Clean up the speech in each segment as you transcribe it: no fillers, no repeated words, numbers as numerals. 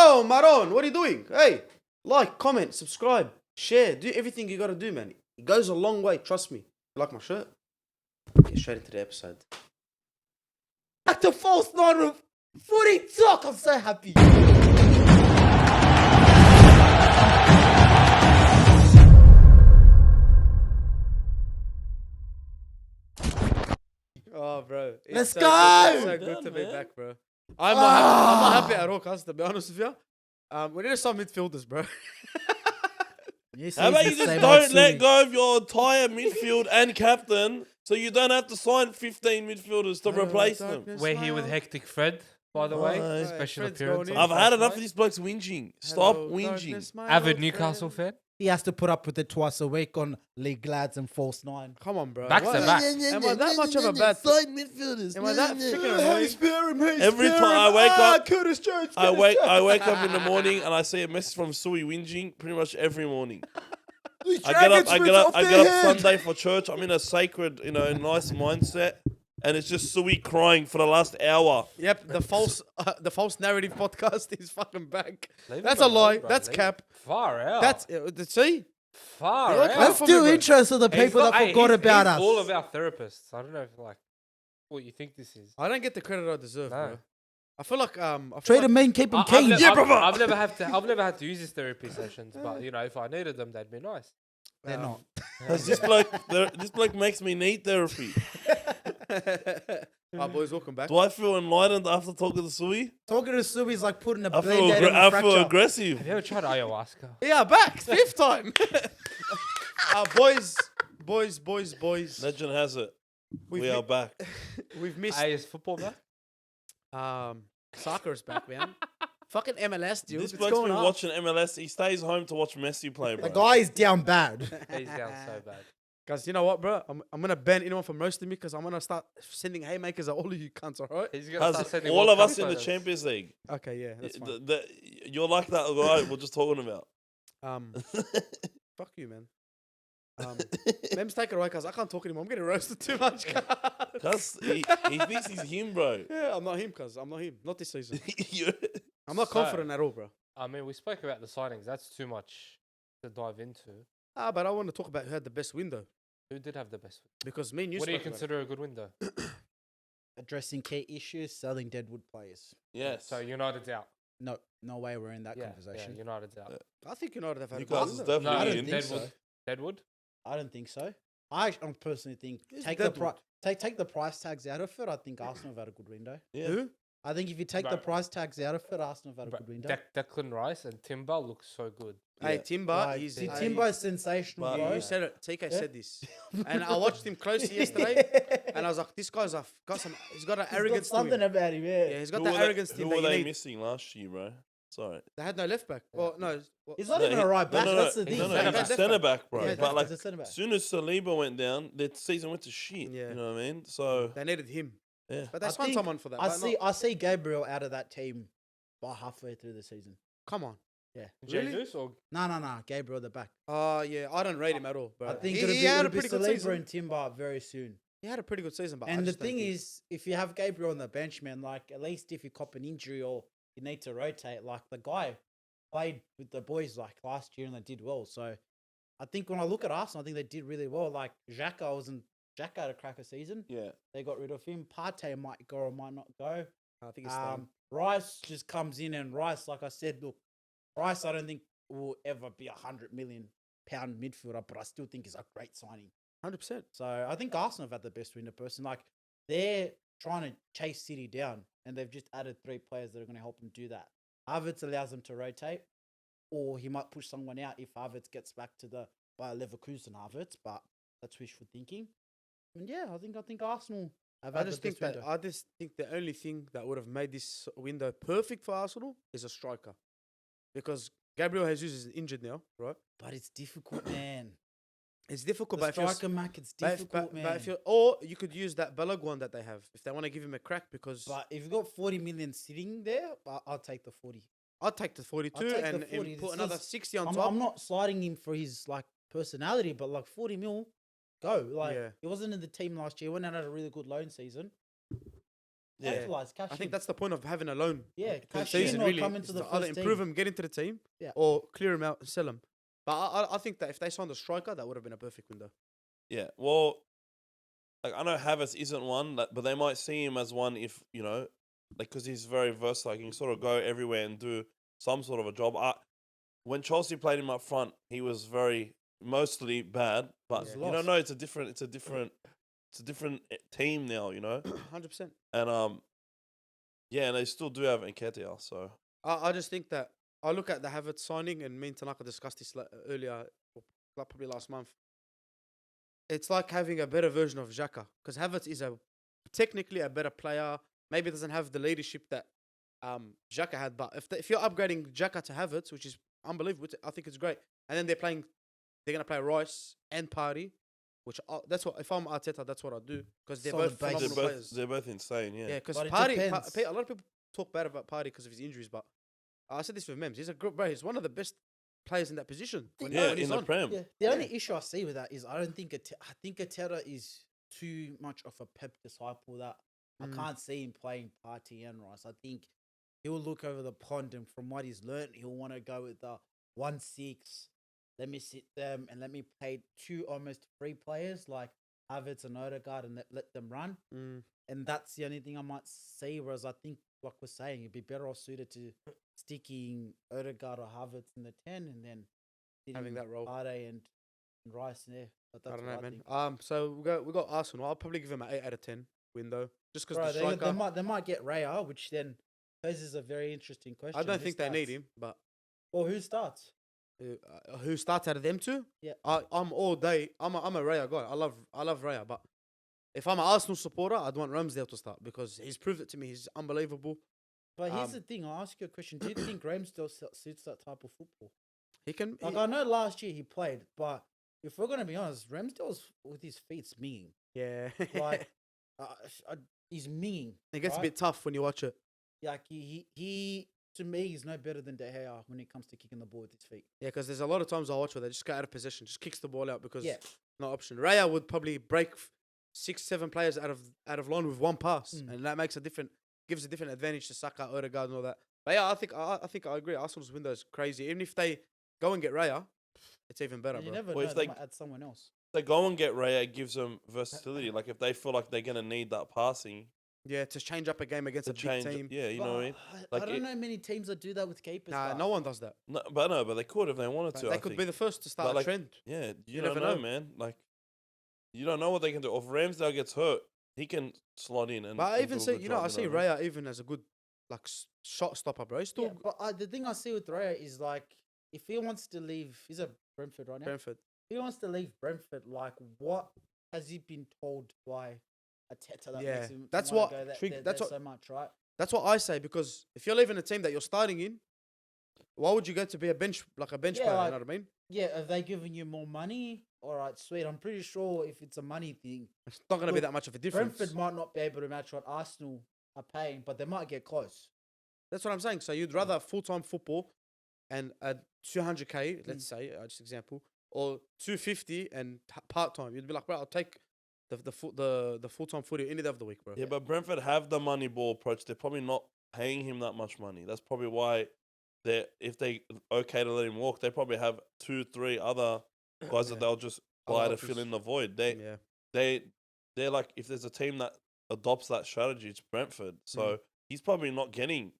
Yo, Maron, what are you doing? Hey, like, comment, subscribe, share, do everything you gotta do, man. It goes a long way, trust me. You like my shirt? Get straight into the episode. Back to false nine with footy talk. I'm so happy. Oh, bro. Let's so go! Good, it's so good Done, to be man. back, bro. I'm not happy at all, cuz, to be honest with you. We need some midfielders, bro. How about you just don't let go of your entire midfield and captain, so you don't have to sign 15 midfielders to replace them? We're here with Hectic Fred, by the way. Bye. Special Fred's appearance. going on in. I've had Friday enough of night. these blokes whinging. Stop Hello, whinging. darkness, my Avid old Newcastle friend. fan. He has to put up with it twice a week on League Lads and False Nine. Come on, bro. Back to What? back. Am I that much of a bad... Sign midfielders. Am I that freaking annoying? Every time I wake up, Curtis Jones. I wake up in the morning and I see a message from Suey whinging pretty much every morning. I get up Sunday for church. I'm in a sacred, nice mindset, and it's just Suey crying for the last hour. Yep, the false narrative podcast is fucking back. Leave That's him a lie. alone, bro. That's Leave- cap. Far out. That's see. far You're out. okay. Let's for me, do bro. intros to the He's people not- that hey, forgot he's about us. all of our therapists. I don't know if what you think this is. I don't get the credit I deserve, No. bro. I feel like Trade him in, keep him I've, keen. I've never had to use his therapy sessions, but if I needed them, they'd be nice. They're not. This bloke makes me need therapy. Our boys, welcome back. Do I feel enlightened after talking to Suey? Talking to Sue is like putting a I feel, blade I on a feel fracture. aggressive. Have you ever tried ayahuasca? Yeah, back 5th time. Boys. Legend has it. We've We are back. We've missed. Hey, is football back? Soccer's back, man. Fucking MLS, dude. This It's bloke's going been up. watching MLS. He stays home to watch Messi play, bro. The guy is down bad. He's down so bad. Guys, you know what, bro? I'm gonna ban anyone from roasting me because I'm gonna start sending haymakers at all of you cunts, alright? He's gonna start Has sending all World of Cup us in the photos. Champions League. Okay, yeah, that's fine. You're like that guy we're just talking about. Fuck you, man. Mem's take it away because I can't talk anymore. I'm getting roasted too much. Cuz he thinks he's him, bro. Yeah, I'm not him, cuz. I'm not him. Not this season. You- I'm not So- confident at all, bro. I mean, we spoke about the signings. That's too much to dive into. But I want to talk about who had the best window. Who did have the best? Because me and you What do you spoke about it. consider a good window? Addressing key issues, selling deadwood players. yes. So United's out. No way we're in that conversation. Yeah, United's out. I think United have had a good Newcastle's window. definitely I don't in. think Deadwood. so. Deadwood. I don't think so. I personally think Who's take Deadwood? take the price tags out of it. I think Arsenal have had a good window. Yeah. Who? I think if you take the Bro. price tags out of it, Arsenal have had a But good window. Declan Rice and Timber look so good. Hey, Yeah. Timber. Like, He's Timber is sensational, But- bro. You said it. TK Yeah. said this, and I watched him closely yesterday, and I was like, "This guy's got some. He's got an He's got arrogance to something him. about him, yeah. Yeah, he's got Who that were they- arrogance to Who him were that you they need. missing last year, bro? Sorry. They had no left back. Well, no. He's not No, even a right back. That's the he's thing. not No, even he's a a centre back, bro. Yeah, but like, he's a centre-back. as soon as Saliba went down, the season went to shit. Yeah. You know what I mean? So They needed him, yeah. but they I signed think someone for that. I but see. not- I see Gabriel out of that team by halfway through the season. Come on. Really? Jesus or No. Gabriel the back. Oh yeah, I don't rate him at all. Bro. I think he, it'll he be, had a it'll be pretty good Saliba season. and Timber very soon. He had a pretty good season, but I And the just don't thing think- is, if you have Gabriel on the bench, man, like at least if you cop an injury or you need to rotate, like the guy played with the boys like last year and they did well. So I think when I look at Arsenal, I think they did really well. Like Xhaka had a cracker season. Yeah. They got rid of him. Partey might go or might not go. I think it's staying. Rice just comes in, and Rice, like I said, look, Rice, I don't think will ever be £100 million midfielder, but I still think he's a great signing. 100%. So I think Arsenal have had the best window person. Like they're trying to chase City down, and they've just added 3 players that are going to help them do that. Havertz allows them to rotate, or he might push someone out if Havertz gets back to the Leverkusen Havertz, but that's wishful thinking. And yeah, I think Arsenal have I had just the think best that window. I just think the only thing that would have made this window perfect for Arsenal is a striker, because Gabriel Jesus is injured now, right? But it's difficult, man. It's difficult, The but if you're striker, Mac, it's but if- difficult, man. but if you're, or you could use that Balog one that they have if they want to give him a crack, because But if you've got 40 million sitting there, I'll take the 40. I'd take the 42 take the and 40. put This another is- 60 on I'm, top. I'm not sliding him for his like personality, but like 40 mil, go. Like Yeah. he wasn't in the team last year. Went out had a really good loan season. Yeah. capitalize, cash I think in. that's the point of having a loan. Yeah, the cash season in or really come is into the to either first improve team. him, get into the team, Yeah. or clear him out and sell him. But I think that if they signed a striker, that would have been a perfect window. Yeah. Well, like I know Havertz isn't one, but they might see him as one if because he's very versatile. He can sort of go everywhere and do some sort of a job. When Chelsea played him up front, he was mostly bad. But was you don't lost. know. It's a different team now. 100%. And yeah, and they still do have Nketiah. So I just think that I look at the Havertz signing, and me and Tanaka discussed this earlier, or probably last month. It's like having a better version of Xhaka, because Havertz is technically a better player. Maybe doesn't have the leadership that Xhaka had, but if you're upgrading Xhaka to Havertz, which is unbelievable, I think it's great. And then they're gonna play Rice and Party, which that's what if I'm Arteta, that's what I'd do, because they're Solid both base. phenomenal players. they're both insane. Yeah. Yeah, because But it Party, depends. a lot of people talk bad about Party because of his injuries, but I said this with Mems. He's a good bro. He's one of the best players in that position. When in he's the on. Prem. Yeah. The only issue I see with that is I don't think I think Ateta is too much of a Pep disciple that I can't see him playing Party and Rice. I think he'll look over the pond, and from what he's learned, he'll want to go with the 1-6. Let me sit them and let me play two almost free players like Havertz and Odegaard and let them run. And that's the only thing I might see. Whereas I think, like we're saying, it'd be better off suited to sticking Odegaard or Havertz in the 10 and then Having that role. Partey and Rice in there. But I that's don't what know, think. man. So we got Arsenal. I'll probably give him an 8 out of 10 window, just because Bro, the striker. they might get Raya, which then poses a very interesting question. I don't Who think they need starts? him, but Well, who starts? who starts out of them two? Yeah. I'm all day. I'm a Raya guy. I love Raya, but if I'm an Arsenal supporter, I'd want Ramsdale to start because he's proved it to me. He's unbelievable. But here's the thing. I'll ask you a question. Do you think Ramsdale suits that type of football? He can. Like, I know last year he played, but if we're going to be honest, Ramsdale's with his feet's minging. Yeah. Like, he's minging. It gets a right? bit tough when you watch it. Like, he to me, he's no better than De Gea when it comes to kicking the ball with his feet. Yeah, because there's a lot of times I watch where they just go out of possession, just kicks the ball out because Yeah. no option. Raya would probably break 6-7 players out of line with one pass, and that gives a different advantage to Saka, Odegaard, and all that. But yeah, I think I agree. Arsenal's window is crazy. Even if they go and get Raya, it's even better, And you bro. never Well, know, if they they- might add someone else. They go and get Raya, it gives them versatility. Like if they feel like they're gonna need that passing Yeah, to change up a game against to a big change, team. yeah, you know what I mean. I Like don't it- know many teams that do that with keepers. Nah, but no one does that. No, but they could if they wanted But to. they I could think. be the first to start But, a like, trend. Yeah, You you never don't know, know. man. Like you don't know what they can do. If Ramsdale gets hurt, he can slot in and. But I and even do a see, good you know, job, I see what I mean? Raya even as a good like shot stopper, bro. He's still Yeah, but the thing I see with Raya is like, if he wants to leave, he's at Brentford right now. Brentford. If he wants to leave Brentford, like, what has he been told by Ateta that Yeah, makes him that's wanna what go trigger- that's what- so much, right? That's what I say, because if you're leaving a team that you're starting in, why would you go to be a bench Yeah, player? like- You know what I mean? Yeah, are they giving you more money? All right, sweet. I'm pretty sure if it's a money thing, It's not going to be Look, that much of a difference. Brentford might not be able to match what Arsenal are paying, but they might get close. That's what I'm saying. So you'd rather full-time football and a 200k, let's say, just example, or 250 and part-time. You'd be like, bro, I'll take the full-time footy any day of the week, bro. Yeah, but Brentford have the money ball approach. They're probably not paying him that much money. That's probably why if they okay to let him walk, they probably have 2-3 other guys Yeah. that they'll just Other buy to options. fill in the void. Yeah. They're like, if there's a team that adopts that strategy, it's Brentford. So he's probably not getting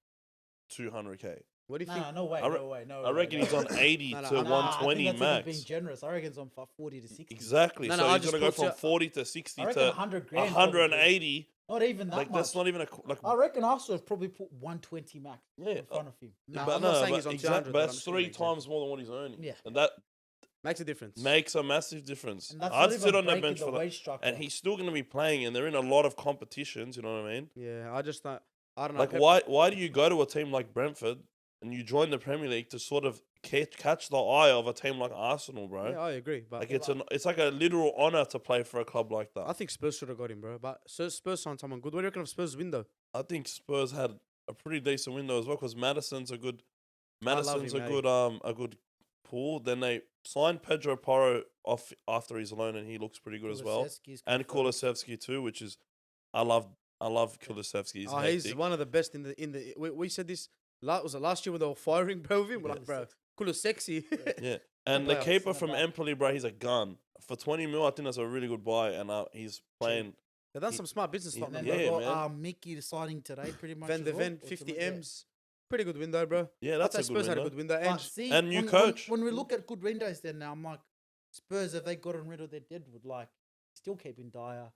200k. What do you think? No way, I re- no way, no I reckon he's on 80 No, no, to I'm- 120 I think that's max. even being generous. I reckon it's on 40 to 60. Exactly. No, so no, I he's just gonna go put from you- 40 to 60 I reckon to 100 grand. probably. 180. Not even that Like much. that's not even like I reckon Arsenal have probably put 120 max Yeah, in front of him. No, but I'm not saying but he's on exact- 200, but but that's I'm just giving an 3 example. times more than what he's earning. Yeah. And that Makes a difference. makes a massive difference. And that's I'd not sit even on the breaking bench the for that. wage structure. And he's still going to be playing, and they're in a lot of competitions. You know what I mean? Yeah, I just don't. I don't know. Like, Pep- why do you go to a team like Brentford and you join the Premier League to sort of catch the eye of a team like Arsenal, bro? Yeah, I agree. But Like it's like a literal honor to play for a club like that. I think Spurs should have got him, bro. But Spurs signed someone good. What do you reckon of Spurs' window? I think Spurs had a pretty decent window as well because Madison's a good him, a good pull. Then they signed Pedro Porro off after his loan, and he looks pretty good as well. Kulusevski's And confirmed. Kulusevski too, which is I love I love Kulusevski. He's He's hectic. one of the best in the. We said this. Was it last year when they were firing bro with him? We're like, bro, cool sexy. Yeah. And the playoffs, keeper not from bad. Empoli, bro, he's a gun. For 20 mil, I think that's a really good buy. And he's playing. They've done some smart business. he- And then Tottenham, yeah, bro. they got man. Mickey signing today, pretty much. Van as de well, Ven, or 50 something, yeah. M's. Pretty good window, bro. Yeah, I'd that's say a good Spurs had a window. good window. But see, And new when- coach. When we look at good windows, then now I'm like, Spurs, have they gotten rid of their deadwood? Like, still keeping Dyer,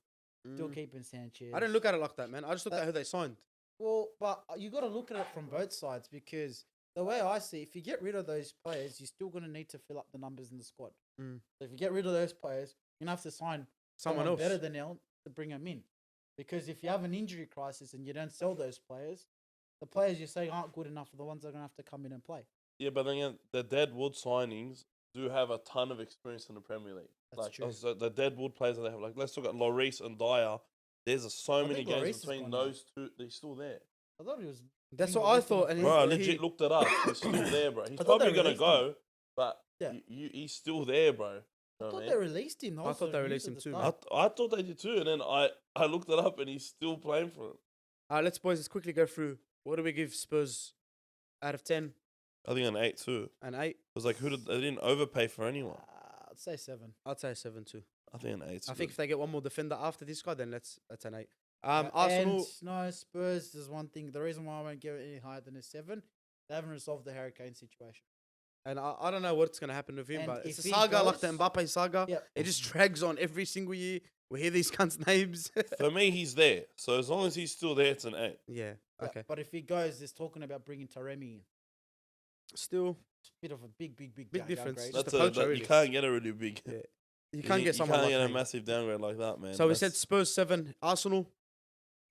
still keeping Sanchez. I didn't look at it like that, man. I just looked That- at who they signed. Well, but you got to look at it from both sides because the way I see, if you get rid of those players, you're still going to need to fill up the numbers in the squad. Mm. So if you get rid of those players, you're going to have to sign Someone else. better than El to bring them in. Because if you have an injury crisis and you don't sell those players, the players you say aren't good enough are the ones that are going to have to come in and play. Yeah, but then again, the Deadwood signings do have a ton of experience in the Premier League. That's like true. also the Deadwood players that they have, like let's look at Lloris and Dyer. There's so I many think games Lloris is between gone now. those two. They're still there. I thought he was. That's being what I released on thought. the And free. Bro, I He- legit looked it up. He's still there, bro. He's thought probably they gonna released go, but Yeah. he's still there, bro. I You know thought what I they mean? released him. I thought they released him too, I thought they did too, and then I looked it up, and he's still playing for him. let's boys, let's quickly go through. What do we give Spurs out of 10 I think an 8 too. and 8? It was like they didn't overpay for anyone. I'd say 7. I'd say 7 too. I think an 8. I think if they get one more defender after this guy, then that's an 8. And Arsenal. no, Spurs is one thing. The reason why I won't give it any higher than a 7, they haven't resolved the Harry Kane situation. And I don't know what's going to happen with him, And but it's if a he saga like the goes- Mbappe saga. Yep. It just drags on every single year. We hear these cunts' names. For me, he's there. So as long as he's still there, it's an 8. yeah, Yeah, okay. But if he goes, there's talking about bringing Taremi in. Still, It's a bit of a big Big difference. downgrade. Just That's a poacher, you really. can't get a really big. yeah. You can't get someone You can't like get a Kane. massive downgrade like that, man. So we said That's- Spurs 7, Arsenal.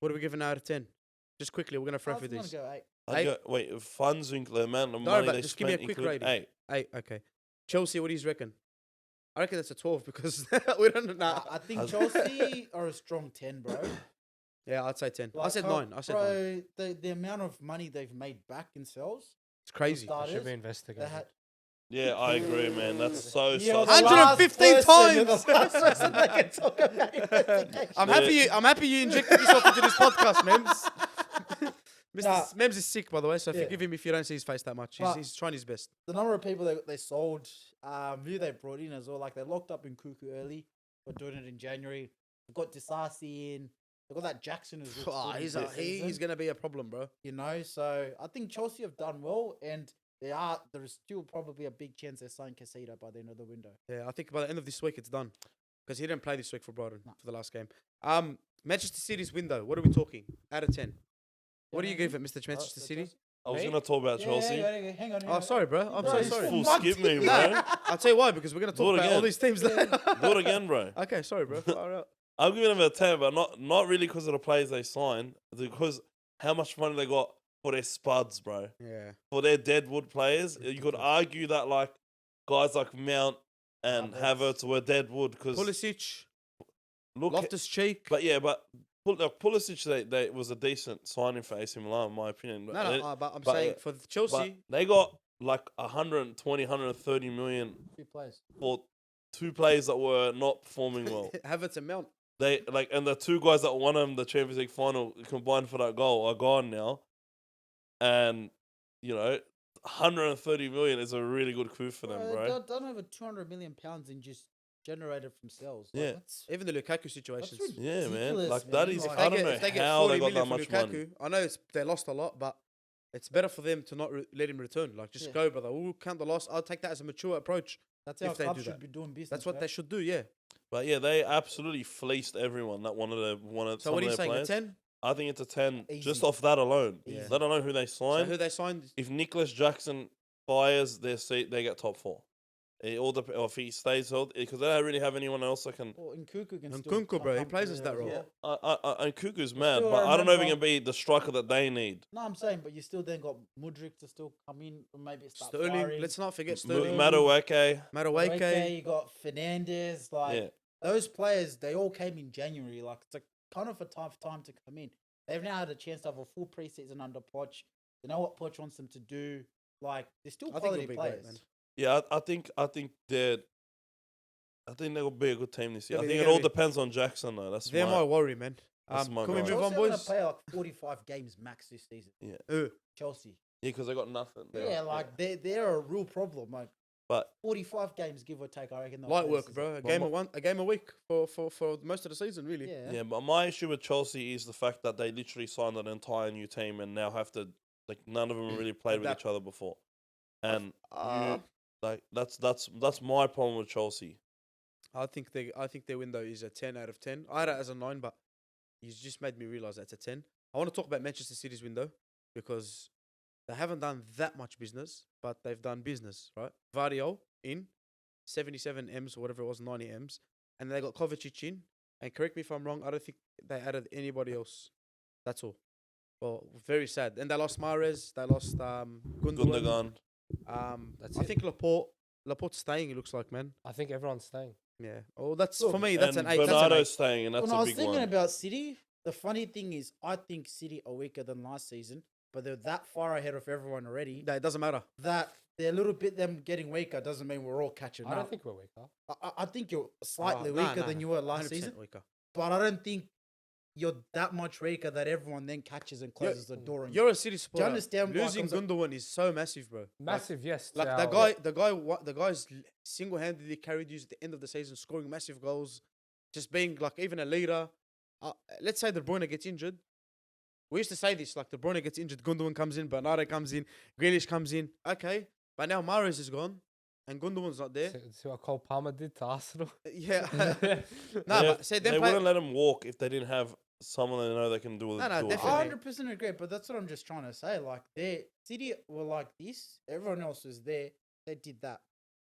What are we giving out of 10? Just quickly, we're going to throw through these. Go 8. I'd go, wait, Funzink, the amount of Don't worry money about they it, just give me a spent, quick include rating. 8. 8, okay. Chelsea, what do you reckon? I reckon that's a 12 because we don't know. I think As- Chelsea are a strong 10, bro. Yeah, I'd say 10. I Like, said how- 9. I said 9. bro, the amount of money they've made back in sales. It's crazy. Starters, Should be they investigated. had Yeah, I agree, man. That's so You're sus. the last 115 person- you're the times. last person that can talk about investigation. I'm happy you injected yourself into this podcast, Mems. Mr. Nah. Mems is sick, by the way, so Yeah. forgive him if you don't see his face that much. But- He's trying his best. The number of people that they sold, who they brought in as well, like they locked up in Cuckoo early. We're doing it in January. They've got Disasi in. They've got that Jackson who's looked Oh, good in he's pre-season, going to be a problem, bro. you know. So I think Chelsea have done well, and there is still probably a big chance they sign Casado by the end of the window. Yeah, I think by the end of this week, it's done. Because he didn't play this week for Brighton No. for the last game. Manchester City's window, what are we talking? Out of 10. What do you give it, Mr. Manchester City? I was Me? going to talk about Chelsea. Hang on. Oh, sorry, bro. I'm so Bro, sorry. Full Fuck skip me, you. bro. I'll tell you why, because we're going to Do talk it about all again. these teams later. Do it again, bro. Okay, sorry, bro. Far out. I'm giving them a 10, but not really because of the players they signed, because how much money they got for their spuds, bro. Yeah. For their deadwood players. You could argue that like guys like Mount and Havertz were deadwood because Pulisic, look, Loftus-Cheek. but Pulisic they was a decent signing for AC Milan in my opinion. But they- but I'm but, saying uh, for but Chelsea, they got like 120, 130 million 3 players. for 2 players that were not performing well. Havertz and Mount. They and the 2 guys that won them the Champions League final combined for that goal are gone now, and 130 million is a really good coup for them, bro. They've done over 200 million pounds in just generated from sales. Like, Yeah. that's Even the Lukaku situations. ridiculous. Yeah, man. ridiculous, Like that man. is Like, I don't If they know get how 40 they got million that for much Lukaku, money. I know they lost a lot, but it's better for them to not let him return. Like, just Yeah. go, brother. We'll count the loss. I'll take that as a mature approach. That's how if they clubs do should that. be doing business. That's what they should do, yeah. But yeah, they absolutely fleeced everyone that wanted So some what are of you their saying, a players. 10? I think it's a 10 just Easy. off that alone. Yeah. Let alone who they So signed. who they signed? If Nicholas Jackson fires their seat, they get top 4. It all depends if he stays healthy because they don't really have anyone else that can. Well, Nkunku can And still Nkunku, bro, he come plays through us there that as role. well. And Kuku's mad, still but I don't know if he remember- can be the striker that they need. No, I'm saying, but you still then got Mudryk to still come in and maybe start Sterling. firing. Let's not forget M- Sterling. Madueke. Madueke. You got Fernandez. Like Yeah. those players, they all came in January. Like it's a kind of a tough time to come in. They've now had a chance to have a full preseason under Poch. They know what Poch wants them to do. Like they're still I think quality it'll be great, players. man. Yeah, I think they'll be a good team this year. Yeah, I they're think it gonna all be- depends on Jackson though. That's They're my worry, man. That's my Can we guy. move on, Chelsea are gonna boys? play like 45 games max this season. Chelsea. Yeah, because they got nothing. Yeah, like they're a real problem. Like But 45 games, give or take. I reckon. they'll Light play work, this bro. season. A game a week for most of the season, really. Yeah. yeah, but my issue with Chelsea is the fact that they literally signed an entire new team and now have to like none of them really played with Adapt. each other before, and Uh, like that's my problem with Chelsea. I think their window is a 10 out of 10. I had it as a 9, but you just made me realize that's a 10. I want to talk about Manchester City's window because they haven't done that much business, but they've done business, right? Vardio in 77 M's or whatever it was, 90 M's, and they got Kovacic in. And correct me if I'm wrong, I don't think they added anybody else. That's all. Well, very sad. And they lost Mahrez, they lost Gundogan. Gundogan. That's I it. think Laporte's staying. It looks like, man. I think everyone's staying. Yeah. Oh, that's Look, for me. That's and an 8. That's an Bernardo's 8. staying, and that's When I a was big thinking one. about City, the funny thing is, I think City are weaker than last season, but they're that far ahead of everyone already It doesn't matter. that they're a little bit them getting weaker doesn't mean we're all catching I don't up. think we're weaker. I think you're slightly Nah, weaker than you were last 100% season, Weaker. but I don't think you're that much weaker that everyone then catches and closes the door. On you. You're a City supporter. understand why Losing comes up- Gundogan is so massive, bro. Massive, yes. Like the guy's single-handedly carried you at the end of the season, scoring massive goals, just being like even a leader. Let's say De Bruyne gets injured. We used to say this, like De Bruyne gets injured, Gundogan comes in, Bernardo comes in, Grealish comes in. Okay, but now Mahrez is gone, and Gundogan's not there. See what Cole Palmer did to Arsenal. Yeah. They- but say they them play. wouldn't let him walk if they didn't have someone they know they can do it. No, do it. definitely. 100% agree, but that's what I'm just trying to say. Like, they City were like this, everyone else was there. They did that.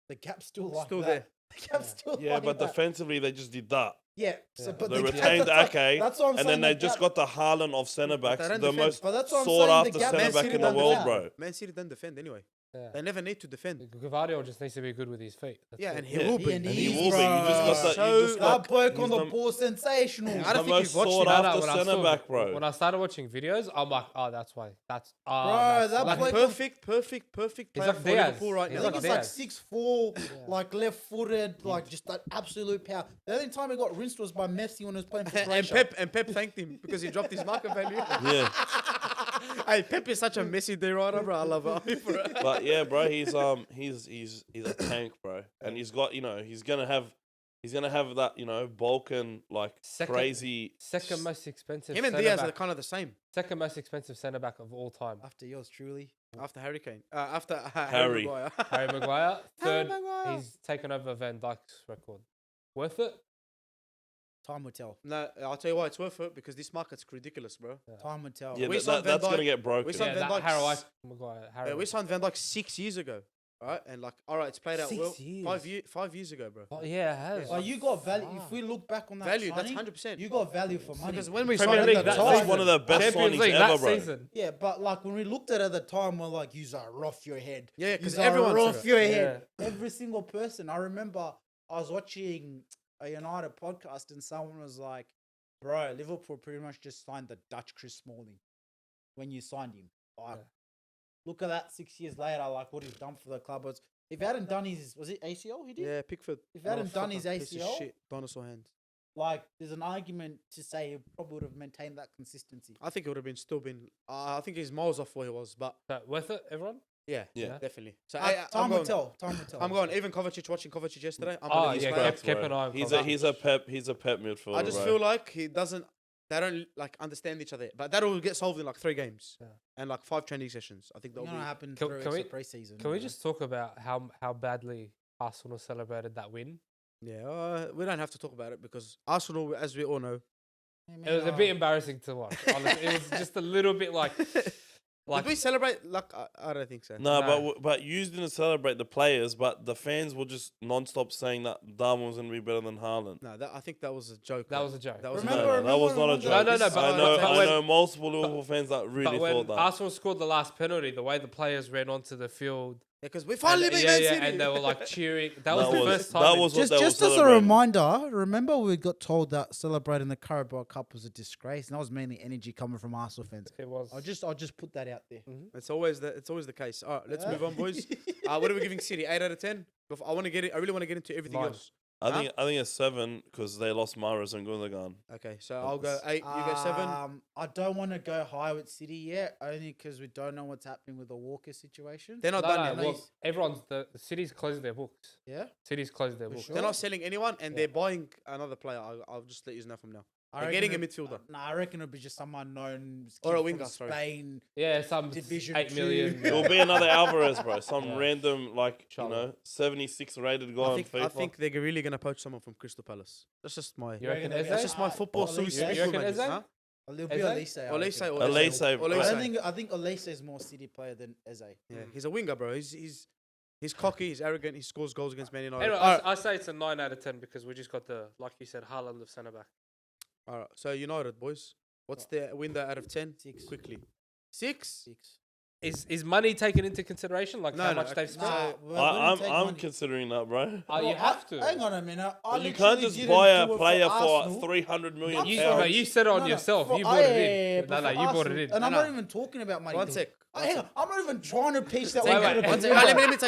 The gap's still like Still that. there. The gap's still Yeah, like but that. defensively they just did that. Yeah, so, Yeah. but They the gap- retained that's Ake, that's what I'm and saying, then they the just gap- got the Haaland of centre backs, they don't the defend, most but that's what I'm sought saying, after the gap- centre Man back City in the don't world, defend. bro. Man City don't defend anyway. Yeah. They never need to defend. Gvardiol just needs to be good with his feet. That's Yeah, it. and he Yeah. will be. And And he he is, will be. You just got that. So- You just That got. bloke he's on the the- ball, sensational. I He's don't the think most you've watched sought him. after when I centre saw- back, bro. When I started watching videos, I'm like, oh, that's why. That's Bro, that's that why. Like bloke- perfect player like for Diaz. Liverpool right I He's now. think like it's like Diaz. 6'4", like left-footed, like just that absolute power. The only time he got rinsed was by Messi when he was playing for And Croatia. Pep thanked him because he dropped his market value. Yeah, Hey, Pep is such a messy day rider, bro. I love it. but yeah, bro, he's a tank, bro, and he's got he's gonna have that Balkan like Second- crazy. Second most expensive. Him and centre Diaz back. are kind of the same Second most expensive centre back of all time. After yours truly. after Harry Kane. After Harry. Harry Maguire. Harry Maguire. Third, Maguire. he's taken over Van Dijk's record. Worth it? Time will tell. No, I'll tell you why it's worth it because this market's ridiculous, bro. Time will tell. Yeah, We that, signed that's Van gonna Dijk. get broken. We signed Yeah, Van that Dijk's- Harry Maguire. Yeah, we signed Van Dijk 6 years ago, right? And like, all right, it's played out 6 well. years. 5 years ago, bro. Oh, yeah, it has. Like, you got value. If we look back on that Value, that's signing, 100%. you got value for money. Because when we Premier signed League, at the that time, That's season. one of the best Champions signings League ever, that bro. season. Yeah, but like when we looked at it at the time, we're like, "You're rough your head." Yeah, 'cause Yous are everyone said rough it. your head. Every single person. I remember I was watching a United podcast and someone was like, "Bro, Liverpool pretty much just signed the Dutch Chris Smalling when you signed him." Like, Yeah. look at that 6 years later. Like what he's done for the club. If he hadn't done his, was it ACL? He did. Yeah, Pickford. If he hadn't done his fucker, piece of ACL, shit, dinosaur hands. like there's an argument to say he probably would have maintained that consistency. I think it would have still been. I think he's miles off where he was, but So, worth it, everyone? yeah, Yeah. definitely. So Time I'm will going. tell. Time will tell. I'm going. Even Kovacic, watching Kovacic yesterday. I'm Oh, gonna use yeah, player. kept an eye on He's Kovacic. he's a pep midfielder. I just bro. feel like he doesn't. They don't like understand each other, but that will get solved in like 3 games Yeah. and like 5 training sessions. I think It's that'll gonna be. happen Can- through can we- preseason. Can we you know? just talk about how badly Arsenal celebrated that win? Yeah, we don't have to talk about it because Arsenal, as we all know, I It was a mean, bit embarrassing to watch. Honestly. It was just a little bit like did we celebrate? Like I don't think so. No, No. but you didn't celebrate the players, but the fans will just non-stop saying that Darwin was going to be better than Haaland. No, I think that was a joke. that bro. was a joke. That was Remember- No, that was not a remember- joke. No, no, no, This- but- I know, but I when- know multiple Liverpool fans that really But when thought that. Arsenal scored the last penalty, the way the players ran onto the field, Yeah, because we finally and, beat Man City. and they were like cheering. That That was the was- first time. that in- was what Just, they were just as a celebrating. reminder, remember we got told that celebrating the Carabao Cup was a disgrace, and that was mainly energy coming from Arsenal fans. it was. I'll just put that out there. It's always the case. All right, let's move on, boys. What are we giving City? 8 out of 10. I really want to get into everything 9. else. I think it's 7 because they lost Mahrez and Gundogan. Okay, so I'll go 8. You go 7. I don't want to go high with City yet, only because we don't know what's happening with the Walker situation. They're not done yet. Well, the city's closed their books. Yeah, City's closed their books. sure? They're not selling anyone, and they're buying another player. I'll just let you know from now. They're getting a midfielder. Nah, I reckon it'll be just some unknown Or a kid winger, from sorry. Spain. Yeah, some Division 8 2. million. It will be another Alvarez, bro. Some Yeah. random, like, Charlotte. 76 rated guy I on think, FIFA. I think they're really gonna poach someone from Crystal Palace. That's just my. You reckon Eze? That's just my football. Olise? Suey You Fred, reckon mate. Eze? Huh? It'll be Eze? Olise. I Olise reckon. or Olise, bro. I think Olise is more City player than Eze. Yeah, he's a winger, bro. He's cocky. He's arrogant. He scores goals against Man United. Anyway, All right. I say it's a 9 out of 10 because we just got like you said, Haaland of centre back. All right. So United boys, what's their window out of 10? 6. Quickly. 6. 6. Is money taken into consideration? Like No, how no, much okay. they've spent? Nah, well, I'm considering that, bro. Oh, you Well, have to. Hang on a minute. I You can't literally just didn't buy a do it player for Arsenal. 300 million You, sorry. no, pounds. you said it on No, yourself. for- You bought it yeah, in. No, for you bought it Arsenal. in. And I'm No, not no. even talking about money. One though. sec. Hang on, I'm not even trying to piece that Wait, one. wait, out of one the sec.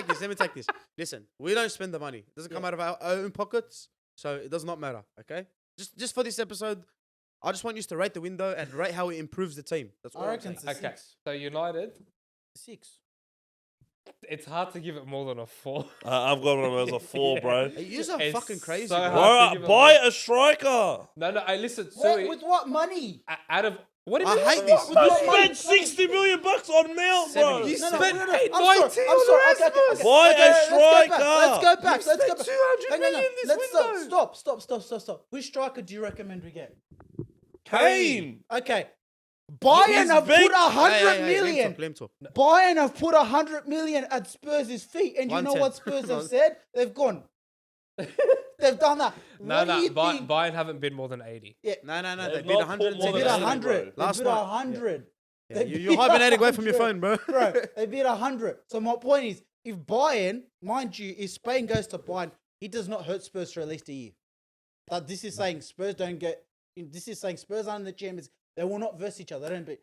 blue. Let me take this. Listen, we don't spend the money. It doesn't come out of our own pockets, so it does not matter. Okay. Just for this episode, I just want you to rate the window and rate how it improves the team. That's all I I'm reckon saying. it's a Okay, 6. so United, 6. it's hard to give it more than a 4. I've got them as a 4, bro. Hey, you are It's fucking crazy. so bro. hard. to Bro, give buy it a striker. No, I listen. What, Sorry, with what money? out of what do you I mean? hate this. With what I money? spent 60 million bucks on Mount, bro. 70. You No, no, spent no, no, 890 I'm sorry. on Okay, okay. Buy a Let's striker. go back. Let's go back. 200 Hang on, million this let's window. Stop. Which striker do you recommend we get? Kane. Okay. Bayern He's have big. put 100 Let him million. talk, let him talk. Bayern have put 100 million at Spurs' feet, and you know 110. what Spurs have said? They've gone. They've done that. No, What do you no, think? Bayern haven't been more than 80. No. They've They bid not put 110. more They than bid 80, 100. They Last bid night. 100. Yeah, They you're bid hibernating away from your 100. phone, bro. Bro, they bid 100. So my point is, if Bayern, mind you, if Spain goes to Bayern, he does not hurt Spurs for at least a year. But this is saying Spurs don't get. This is saying Spurs aren't in the Champions. They will not verse each other. They don't beat.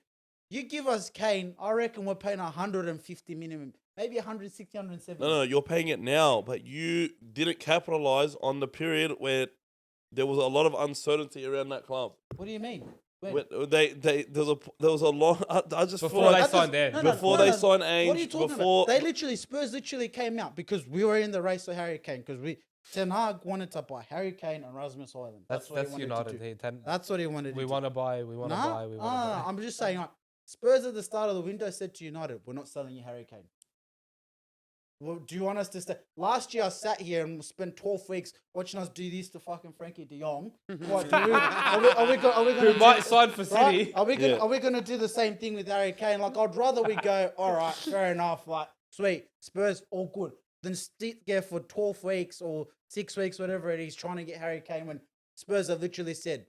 You give us Kane, I reckon we're paying 150 minimum, maybe 160, 170. No, you're paying it now, but you didn't capitalize on the period where there was a lot of uncertainty around that club. What do you mean? When? When there was a long. I just feel Before like they signed there. Before they signed What are you Ainge, talking before about? Spurs literally came out because we were in the race for Harry Kane because Ten Hag wanted to buy Harry Kane and Rasmus Højlund. That's what he wanted United. to do. He ten- That's what he wanted to we do. want to buy. We want to buy. We want to buy. I'm just saying, like, Spurs at the start of the window said to United, we're not selling you Harry Kane. Well, do you want us to stay? Last year I sat here and spent 12 weeks watching us do this to fucking Frankie de Jong. What, are we going Who to might sign for City? Are we going to do the same thing with Harry Kane? Like, I'd rather we go, all right, fair enough, like, sweet, Spurs, all good, than sit there for 12 weeks or 6 weeks, whatever it is, trying to get Harry Kane when Spurs have literally said,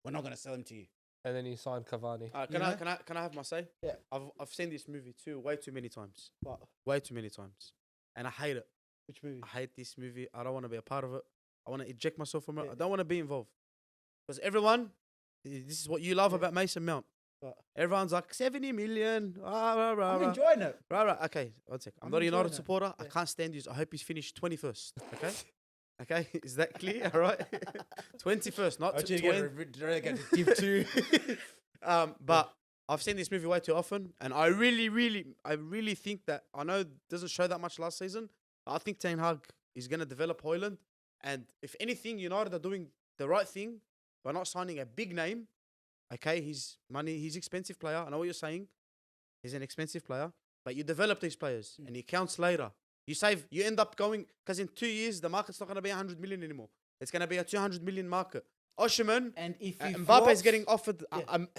we're not going to sell him to you. And then he signed Cavani. Can I have my say? Yeah. I've seen this movie way too many times. What? Way too many times. And I hate it. Which movie? I hate this movie. I don't want to be a part of it. I want to eject myself from it. Yeah. I don't want to be involved. Because everyone, this is what you love about Mason Mount. What? Everyone's like 70 million. I'm enjoying it. Right. Okay, one sec. I'm I'm not a enjoying United it. supporter. I Yeah. can't stand you. I hope he's finished 21st. Okay? Okay? Is that clear? All right? 21st, not 20. Div 2. But I've seen this movie way too often, and I really think that I know it doesn't show that much last season. I think Ten Hag is going to develop Højlund, and if anything, United are doing the right thing by not signing a big name. Okay, he's expensive player. I know what you're saying. He's an expensive player, but you develop these players, and he counts later. You end up going because in 2 years the market's not going to be 100 million anymore. It's going to be a 200 million market. Osherman. And if he Mbappe flops, is getting offered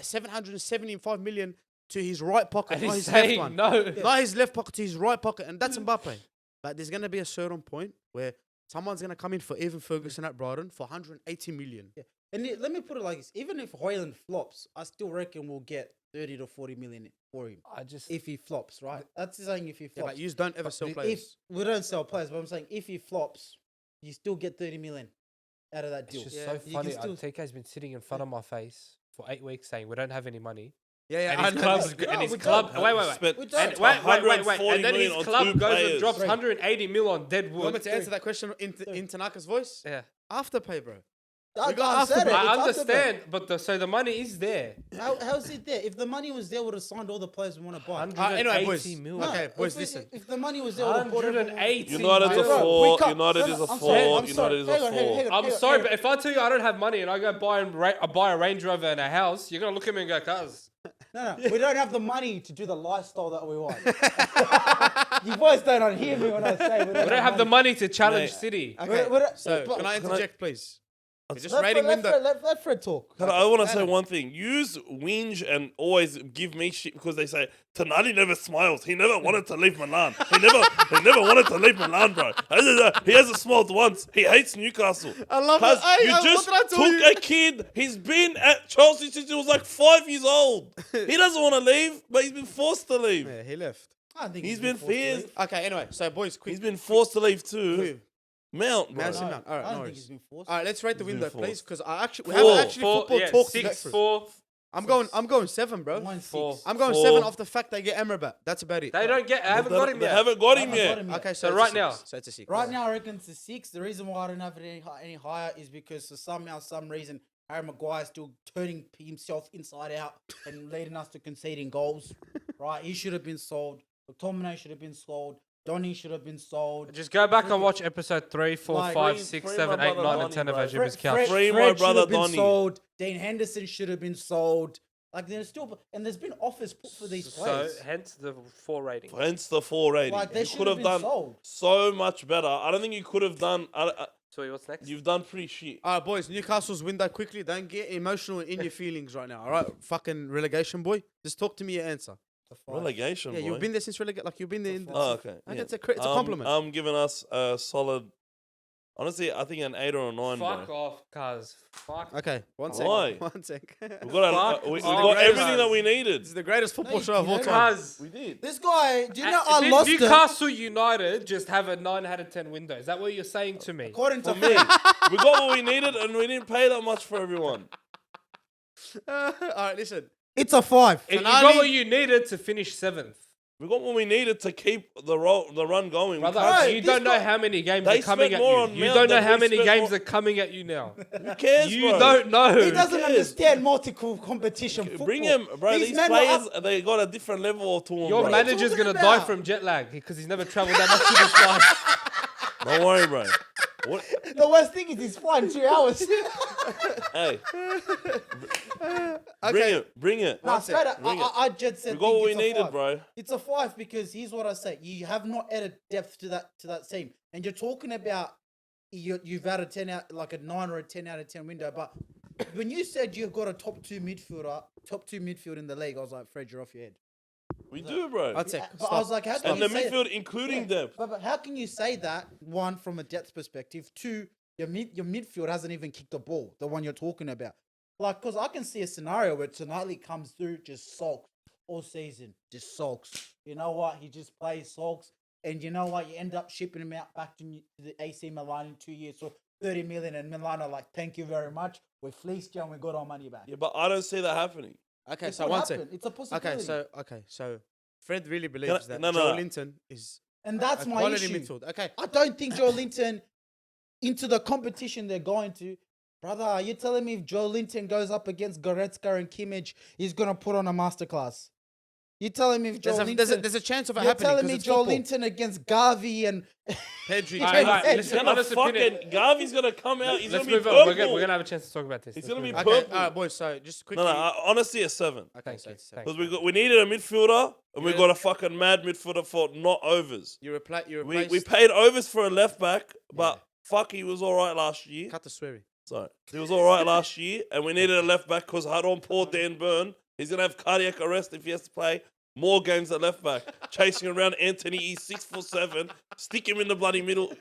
775 million to his right pocket, And not he's his left saying one. no. Not his left pocket to his right pocket, and that's Mbappe. But there's going to be a certain point where someone's going to come in for Evan Ferguson at Brighton for 180 million. Yeah. And let me put it like this: even if Højlund flops, I still reckon we'll get 30 to 40 million for him I just if he flops. Right? That's saying if he Yeah, flops. but you don't ever sell If players. we don't sell players, but I'm saying if he flops, you still get 30 million out of that it's deal. just Yeah. so You can funny. still- TK's been sitting in front of my face for 8 weeks saying we don't have any money. Yeah, And his club, and his club. Wait. Spent We don't. And wait. And 140 then his million on club two goes and players. drops Right. 180 mil on You want me Deadwood. to answer that question in Tanaka's voice? Yeah. Afterpay, bro. I, We got I said it. afterpay. I it's understand, but so the money is there. How's it there? If the money was there, would have signed all the players we want to buy. 180 Anyway, boys. mil. No, Okay, boys, if listen. If the money was there, would have bought everyone. 180 United's a mil. Bro, four. we can't- United no, is no, a I'm four. sorry, I'm United sorry. is a Hang on, hang four. on, I'm sorry, but if I tell you I don't have money and I go buy a Range Rover and a house, you're gonna look at me and go, "Cuz." No, we don't have the money to do the lifestyle that we want. You boys don't hear me when I say We don't have the money to challenge Mate. City. Okay, so but- can I interject, please? We're just Let rating Fred, window. let Fred talk. I want to say one thing. Use whinge and always give me shit because they say Tonali never smiles. He never wanted to leave Milan. He never wanted to leave Milan, bro. He hasn't smiled once. He hates Newcastle. I love Cuz it. you just what did I tell took you? a kid. He's been at Chelsea since he was like 5 years old. He doesn't want to leave, but he's been forced to leave. Yeah, he left. I don't think He's been forced to feared. leave. Okay, anyway, so boys, quick. He's been forced to leave too. Who? Mount, bro. Mason No, Mount. All right, I no don't think worries. he's been forced. All right, let's rate the He's been window, forced. please, because we Four. haven't actually football talk to get 6, through. 4. I'm going 7, bro. Mine Four. 6. I'm going Four. 7 off the fact they get Emirabat. That's about it. They don't get. I haven't got him They yet. haven't got him I yet. got him yet. Okay, So it's a right 6. now- So it's a 6. Right now, I reckon it's a 6. The reason why I don't have it any higher is because for some reason, Harry Maguire's still turning himself inside out and leading us to conceding goals. Right? He should have been sold. McTominay should have been sold. Donny should have been sold. Just go back and watch episode 3, 4, Like, 5, free- 6, free 7, my 8, brother 9, and Donny, 10 of bro. Ajib's Fred, count. Free my Fred should brother have been Donny. sold. Dean Henderson should have been sold. Like there's still, and there's been offers put for these So players. hence the 4 rating. Hence the 4 rating. Like they You should could have have been done sold. so much better. I don't think you could have done. So what's next? You've done pretty shit. All right, boys, Newcastle's window quickly. Don't get emotional in your feelings right now. All right, fucking relegation, boy. Just talk to me your answer. Relegation, Yeah, boy. you've been there since relegation. Like, you've been there. In Oh, okay. Like, yeah. it's a compliment. I'm giving us a solid. Honestly, I think an 8 or a 9, Fuck bro. off, cuz. Fuck. Okay, one sec. Why? One sec. We got, Fuck we off. got everything that we This needed. is the greatest football you show of all didn't. time. Cuz. We did. This guy, do you know I Did lost it? Newcastle United just have a 9 out of 10 window? Is that what you're saying to me? According to For me, we got what we needed, and we didn't pay that much for everyone. All right, listen. it's a 5. You Tonali- got what you needed to finish 7th. We got what we needed to keep the run going. We Brother, can't- you this don't know guy- how many games They are coming spent at more you. on You Mount don't know than how we many spent games more- are coming at you now. Who cares, You bro? don't know. He doesn't cares? understand multiple competition football. Bring him, bro. These These men were players, up- they got a different level to them, Your bro. manager's talking going to die about? from jet lag because he's never traveled that much in his life. Don't worry, bro. What? The worst thing is he's flying 2 hours. Hey, Okay. bring it. Nah, straight up, Bring it. I just said We got what we it's a needed, 5. bro. It's a 5 because here's what I say: you have not added depth to that team, and you're talking about you've had a 10 out, like a 9 or a 10 out of 10 window. But when you said you've got a top two midfield in the league, I was like, Fred, you're off your head. We do, bro. I'd say. But I was like, how can And you the say midfield, including Yeah, depth. But how can you say that? One, from a depth perspective. Two, your midfield hasn't even kicked the ball. The one you're talking about, like, because I can see a scenario where Tonali comes through, just sulks all season, just sulks. You know what? He just plays sulks, and you know what? You end up shipping him out back to the AC Milan in 2 years for 30 million, and Milan are like, thank you very much. We fleeced you and we got our money back. Yeah, but I don't see that happening. Okay, It so could one happen. sec. It's a possibility. Okay, so Fred really believes that no, Joe no. Linton is And that's a my quality issue. midfield. Okay, I don't think Joe Linton, into the competition they're going to, brother, are you telling me if Joe Linton goes up against Goretzka and Kimmich, he's going to put on a masterclass? You telling me if Joe Linton... there's a chance of it You're happening. telling 'cause me it's Joe football. Linton against Garvey and... Pedri. Alright, Alright, Hey, listen, Gonna honest opinion. fucking Garvey's gonna come out. He's Let's gonna be move on. purple. We're gonna have a chance to talk about this. He's Let's gonna move be on. Okay, purple. all right, boys. So just quickly. Honestly, a 7. Okay, Thank so you, it's thank Because we needed a midfielder, and we Yeah. got a fucking mad midfielder for not overs. You replaced. We paid overs for a left back, but fuck, he was all right last year. cut the sweary. Sorry, he was all right last year, and we needed a left back because I don't poor Dan Burn. He's gonna have cardiac arrest if he has to play more games at left back, chasing around Anthony. He's 6'7", stick him in the bloody middle.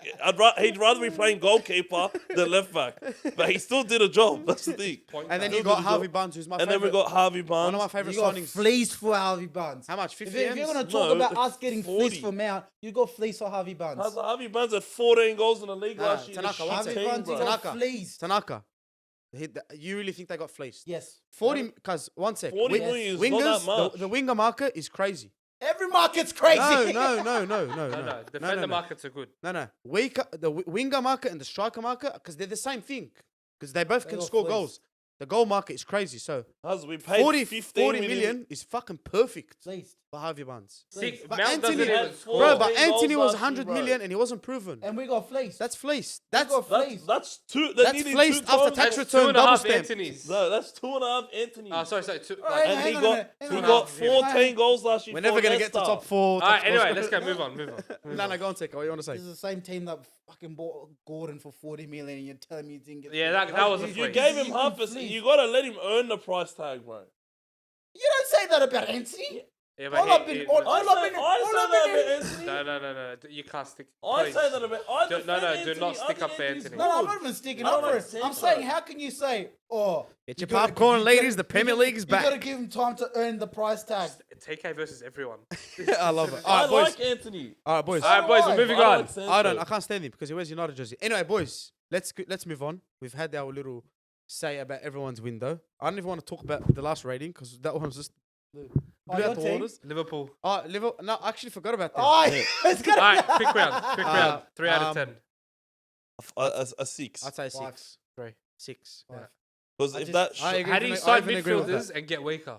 He'd rather be playing goalkeeper than left back, but he still did a job. That's the thing. And then Still you got did a Harvey job. Barnes, who's my And favorite. then we got Harvey Barnes. one of my favorite You got signings. fleeced for Harvey Barnes. How much? If 50 you're going to M's? talk No, about us getting 40. fleeced for Mount, you got fleeced for Harvey Barnes. Harvey Barnes had 14 goals in the league Nah, last year. Tanaka, The one shit second. Harvey team, Barnes, he bro. got Tanaka. fleeced. Tanaka. You really think they got fleeced? Yes. 40, because one sec. 40 million is not that Wingers, much. the winger market is crazy. Every market's crazy. No. Defender markets are good. No. Winger market and the striker market, because they're the same thing. Because they both They can got score fleeced. goals. The goal market is crazy. So How's we paid 40 15 million is fucking perfect Please. for Harvey Barnes. Please. But Mount doesn't Anthony- even had score. Bro, but 14 goals Anthony was last year, 100 bro. million and he wasn't proven. And we got fleeced. That's fleeced. We That's got fleeced. That's two. That's nearly fleeced two after times- tax That's return, 2.5 double stamp. Anthony's. No, that's 2.5 Anthony. Oh, sorry. Alright, and hang he on a got minute, hang he on a got minute. 14 goals last year. We're for never gonna get to Leicester. top 4. All right, anyway, let's go. Move on. No, go on, Teko. What you want to say? This is the same team that fucking bought Gordon for 40 million, and you're telling me you didn't get. Yeah, that was a You fleece. gave him You half a. fleeced. You gotta let him earn the price tag, bro. You don't say that about Anthony. Yeah, All I've been- all I've been- Anthony. No. You can't stick. I please. say that about. I Do- no, defend do Anthony. not I stick think up for Anthony's Anthony. No, I'm good. not even sticking I up don't for make it. sense, I'm saying, bro. how can you say, oh, Get you your gotta- popcorn, you ladies. gotta- The Premier you League is gotta- You back. gotta give him time to earn the price tag. TK versus everyone. I love it. I All right, boys. like Anthony. All right, boys. All right, boys, we're moving I on. like Sancho. I can't stand him because he wears United jersey. Anyway, boys, let's move on. We've had our little say about everyone's window. I don't even want to talk about the last rating because that one was just blew your out the team? waters. Liverpool. Oh, Liverpool. No, I actually forgot about that. Oh, it's All gonna right, quick round. 3 out of 10. A 6. I'd say Five. 6. 3. 6. Because I if just- that. I agree How do you with- sign even agree with midfielders that. and get weaker?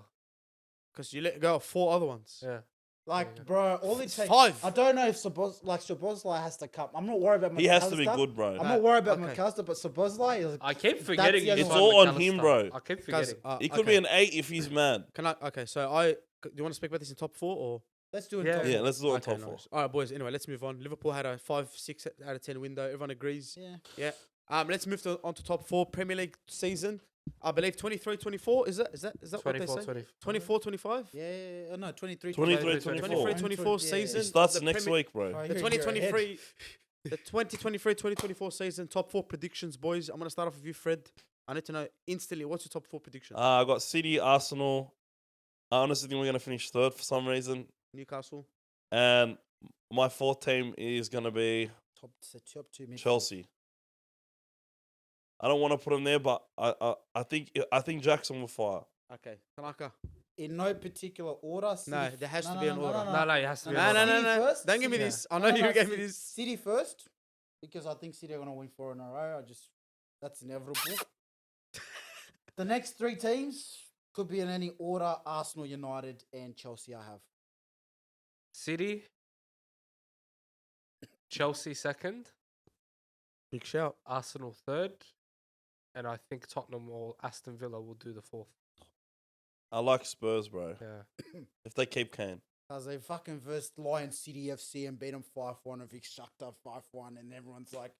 Because you let go of 4 other ones. Yeah. Like, bro, all it It's takes. 5. I don't know if Szoboszlai has to come. I'm not worried about. He has to be McAllister. good, bro. I'm not worried about Okay. McAllister, but Szoboszlai is. I keep forgetting the you other It's signed all on him, McAllister. bro. I keep Guys, forgetting. He could be okay. an 8 if he's mad. Okay, so do you want to speak about this in top 4 or? Let's do it. Yeah. top Yeah, four. let's do it on Okay, top no 4. worries. All right, boys. Anyway, let's move on. Liverpool had a 5, 6 out of 10 window. Everyone agrees. Yeah. Yeah. Let's move on to top 4 Premier League season. I believe 23-24. Is that what they 24, say? 20. 24-25. Yeah. No, 23. 23, 24 24. season. It starts The next Premier- week, bro. Oh, The you're ahead. 2023-2024 season top 4 predictions, boys. I'm gonna start off with you, Fred. I need to know instantly what's your top 4 predictions. I got City, Arsenal. I honestly think we're gonna finish 3rd for some reason. Newcastle. And my 4th team is gonna be Top 2 midfield. Chelsea. I don't want to put him there, but I think Jackson will fire. Okay. Tanaka. In no particular order. No, there has to be an order. No, it has to be. No, no, no, City no. first? Don't give me Yeah. this. I know you gave me City- this. City first, because I think City are going to win 4 in a row. That's inevitable. The next 3 teams could be in any order: Arsenal, United, and Chelsea. I have. City. Chelsea 2nd. Big shout. Arsenal 3rd. And I think Tottenham or Aston Villa will do the 4th. I like Spurs, bro. Yeah. If they keep Kane. Because they fucking versed Lions City FC and beat them 5-1 and Vic Shakhtar 5-1, and everyone's like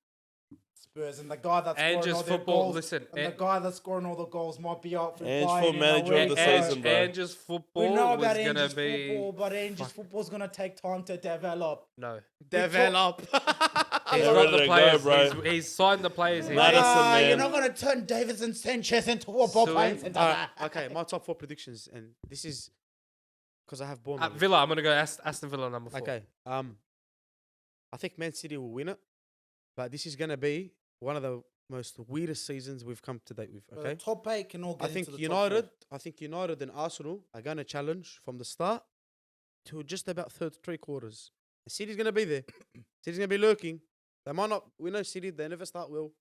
Spurs, and the guy that's And scoring just all their football. goals, Listen, and the guy that's scoring all the goals might be out for Ange Bayern for in manager a of the week. season, bro. And just We football know was about going to Ange's be. football, but Ange's fuck. football's going to take time to develop. No. Develop. He's They're got ready the to go, players. bro. He's signed the players. Madison, man. You're not going to turn Davidson Sanchez into a ball Suey. playing centre. Alright, okay, my top 4 predictions, and this is because I have Bournemouth. Villa, I'm going to go Aston Villa number 4. Okay. I think Man City will win it, but this is going to be one of the most weirdest seasons we've come to date with. The Okay. top 8 can all get I think into the top United. four. I think United and Arsenal are going to challenge from the start to just about 3 quarters. And City's going to be there. City's going to be lurking. They might not. We know City. They never start well,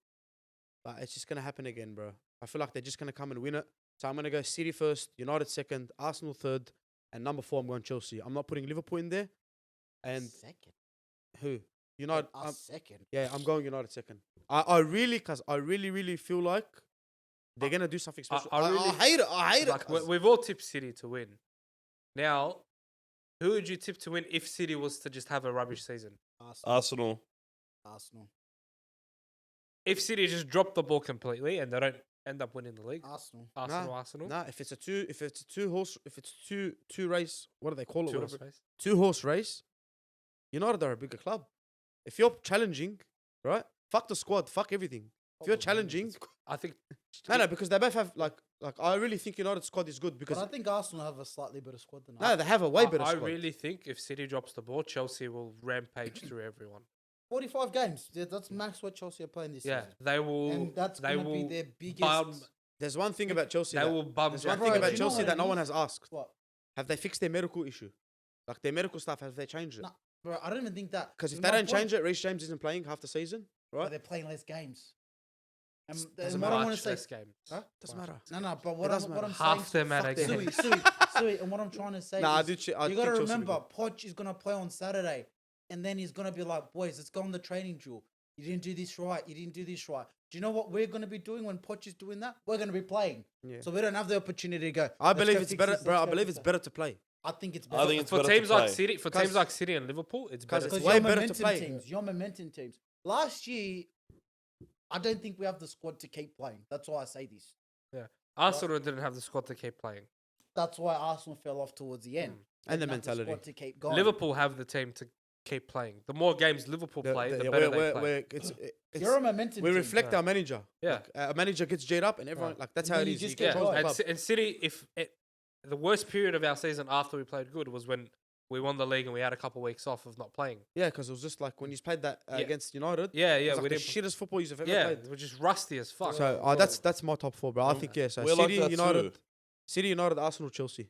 but it's just going to happen again, bro. I feel like they're just going to come and win it. So I'm going to go City first, United second, Arsenal third, and number 4 I'm going Chelsea. I'm not putting Liverpool in there. And Second. who? United. Us second. Yeah, I'm going United second. I really feel like they're gonna do something special. I really- I hate it. I hate Like, it. cuz. we've all tipped City to win. Now, who would you tip to win if City was to just have a rubbish season? Arsenal. Arsenal. If City just drop the ball completely and they don't end up winning the league? Arsenal. Arsenal. Nah, if it's a two race, what do they call it? Two What is horse it? race. 2-horse race. United are a bigger club. If you're challenging, right? Fuck the squad. Fuck everything. If you're challenging, I think. no, because they both have like I really think United's squad is good But because I think Arsenal have a slightly better squad than no, us. they have a way better I squad. really think if City drops the ball, Chelsea will rampage through everyone. 45 games. That's max what Chelsea are playing this Yeah, season. they will. And that's they going to be will their biggest. bum. There's one thing about Chelsea. They that- will bum. There's one Jack thing Bro, about do you know Chelsea what that it no one is? has asked. What? Have they fixed their medical issue? Like their medical staff, have they changed it? No, bro, I don't even think that. Because if This is they my don't point. change it, Reece James isn't playing half the season, But right? they're playing less games. And, Doesn't what I matter. want to say, less games. Huh? Doesn't matter. no, but It what doesn't I'm matter. saying, Half them out them. again. Suey, and what I'm trying to say Nah, I is, do. I you think got to Chelsea will be remember, good. Poch is gonna play on Saturday, and then he's gonna be like, boys, let's go on the training drill. You didn't do this right. You didn't do this right. Do you know what we're gonna be doing when Poch is doing that? We're gonna be playing. Yeah. So we don't have the opportunity to go. I "Let's believe go it's fix better, this, bro. let's I go believe fix it's that." better to play. I think it's I better. think it's For better to teams like play. City, for Cause- teams like City and Liverpool, it's better. it's because to way you're play. better to momentum play. teams. You're momentum teams. Last year, I don't think we have the squad to keep playing. That's why I say this. Arsenal didn't have the squad to keep playing. That's why Arsenal fell off towards the end. And the Didn't have mentality. squad to keep going. Liverpool have the team to keep playing. The more games Liverpool play, the better they play. You're a momentum we team. reflect our manager. Yeah. Like, our manager gets G'd up, and everyone like that's And how then it you is. just He get controls going. the And, club. and City, the worst period of our season after we played good was when we won the league and we had a couple of weeks off of not playing. Yeah, because it was just like when you played that Yeah. against United. Yeah, it yeah, was like we the didn't. shittest football you've ever Yeah, played. we're just rusty as fuck. So that's my top four, bro. I think yeah. So We're like City, that United, too. City, United, Arsenal, Chelsea.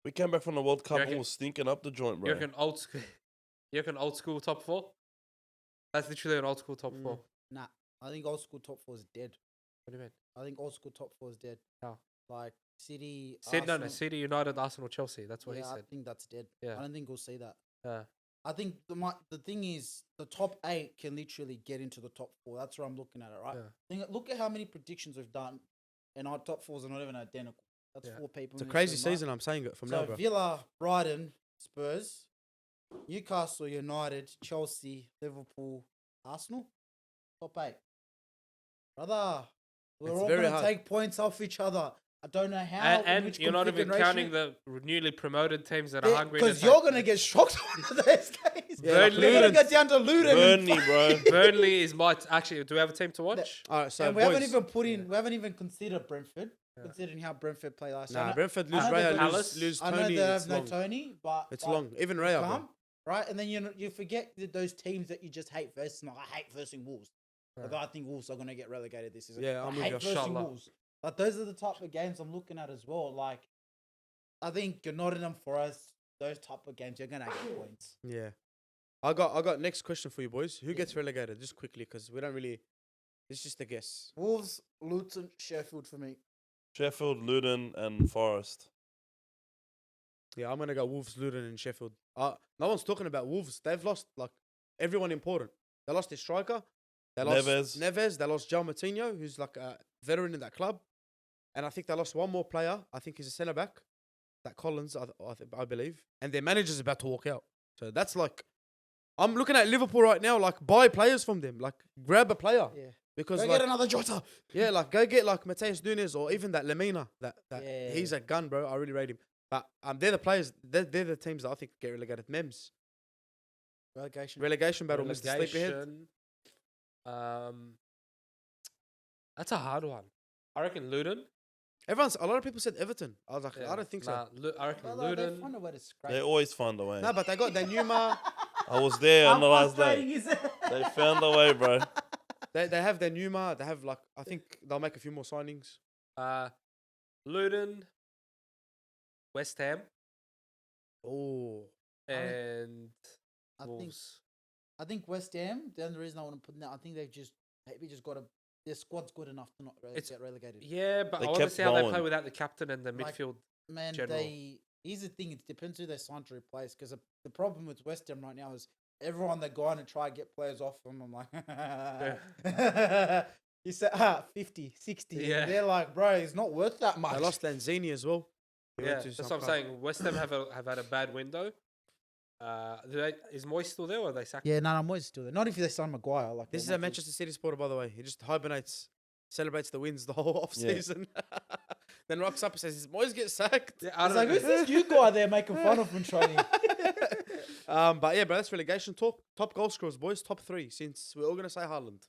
We came back from the World Cup reckon- and was stinking up the joint, you bro. reckon old school? You reckon old school top four? That's literally an old school top four. Nah, I think old school top four is dead. What do you mean? I think old school top four is dead. How? Like City, No, Arsenal. City, United, Arsenal, Chelsea. That's what Yeah, he I said. think that's dead. Yeah. I don't think we'll see that. Yeah. I think the thing is the top 8 can literally get into the top 4. That's where I'm looking at it, right? Look at how many predictions we've done, and our top 4s are not even identical. That's Yeah. 4 people. It's a in this crazy room, right? season. I'm saying it from So now, bro. Villa, Brighton, Spurs, Newcastle United, Chelsea, Liverpool, Arsenal, top 8. Brother, we're It's all very going to hard. take points off each other. I don't know how. And you're not even counting the newly promoted teams that are hungry. Because you're going to get shocked on those guys. Yeah, You're like going to Luton. get down to Luton. Burnley, bro. Burnley is my actually. Do we have a team to watch? All right, so And we boys, haven't even put in. We haven't even considered Brentford, considering how Brentford played last year. nah, I know- Brentford I lose know they Raya, got- Palace. lose I know Tony. they have It's no long. Tony, but It's like, long. Even Raya, bro. calm, right? And then you forget those teams that you just hate versing. Like I hate versing Wolves. Like I think Wolves are going to get relegated this season. Yeah, I I'm with hate you. versing Inshallah. Wolves. Like those are the type of games I'm looking at as well. Like I think Nottingham Forest, those type of games, you're going to get points. Yeah. I got next question for you boys. Who gets relegated? Just quickly, because we don't really. It's just a guess. Wolves, Luton, Sheffield for me. Sheffield, Luton, and Forest. Yeah, I'm gonna go Wolves, Luton, and Sheffield. No one's talking about Wolves. They've lost like everyone important. They lost their striker. They lost Neves. They lost João Moutinho, who's like a veteran in that club, and I think they lost one more player. I think he's a centre back, that Collins, I believe. And their manager's about to walk out. So that's like, I'm looking at Liverpool right now. Like buy players from them. Like grab a player. Yeah. Because Go like, get another Jota. yeah, like go get like Mateus Nunes or even that Lemina. That Yeah. he's a gun, bro. I really rate him. But they're the players. They're the teams that I think get relegated. Mems relegation battle. Mr. Sleepyhead. Relegation. That's a hard one. I reckon Luton. A lot of people said Everton. I was like, Yeah, I don't think so. I reckon Well, they Luton. find a way to scrape. They always find a way. No, but they got Danuma. I was there on the last frustrating, day. is it? They found a way, bro. they have Danuma. They have like I think they'll make a few more signings. Luton, West Ham, Oh, and I think Wolves. I think West Ham. The only reason I want to put in that, I think they've just maybe just got their squad's good enough to not get relegated. Yeah, but They I want to kept see how they play going. without the captain and the Like, midfield. Man, general. here's the thing. It depends who they sign to replace. Because the problem with West Ham right now is everyone they go on and try and get players off them. I'm like, you say 50, 60. Yeah. They're like, bro, it's not worth that much. they lost Lanzini as well. He went Yeah, to that's some what I'm club. saying. West Ham have had a bad window. Is Moyes still there, or are they sacked? Yeah, no, I'm always still there. Not if they sign Maguire. Like This is they a want to. Manchester City supporter, by the way. He just hibernates, celebrates the wins the whole off season. Then rocks up and says, "His boys get sacked." Yeah, I It's don't like, know. who's this new guy there making fun of him training? But yeah, bro, that's relegation talk. Top goal scorers, boys. Top 3. Since we're all gonna say Haaland.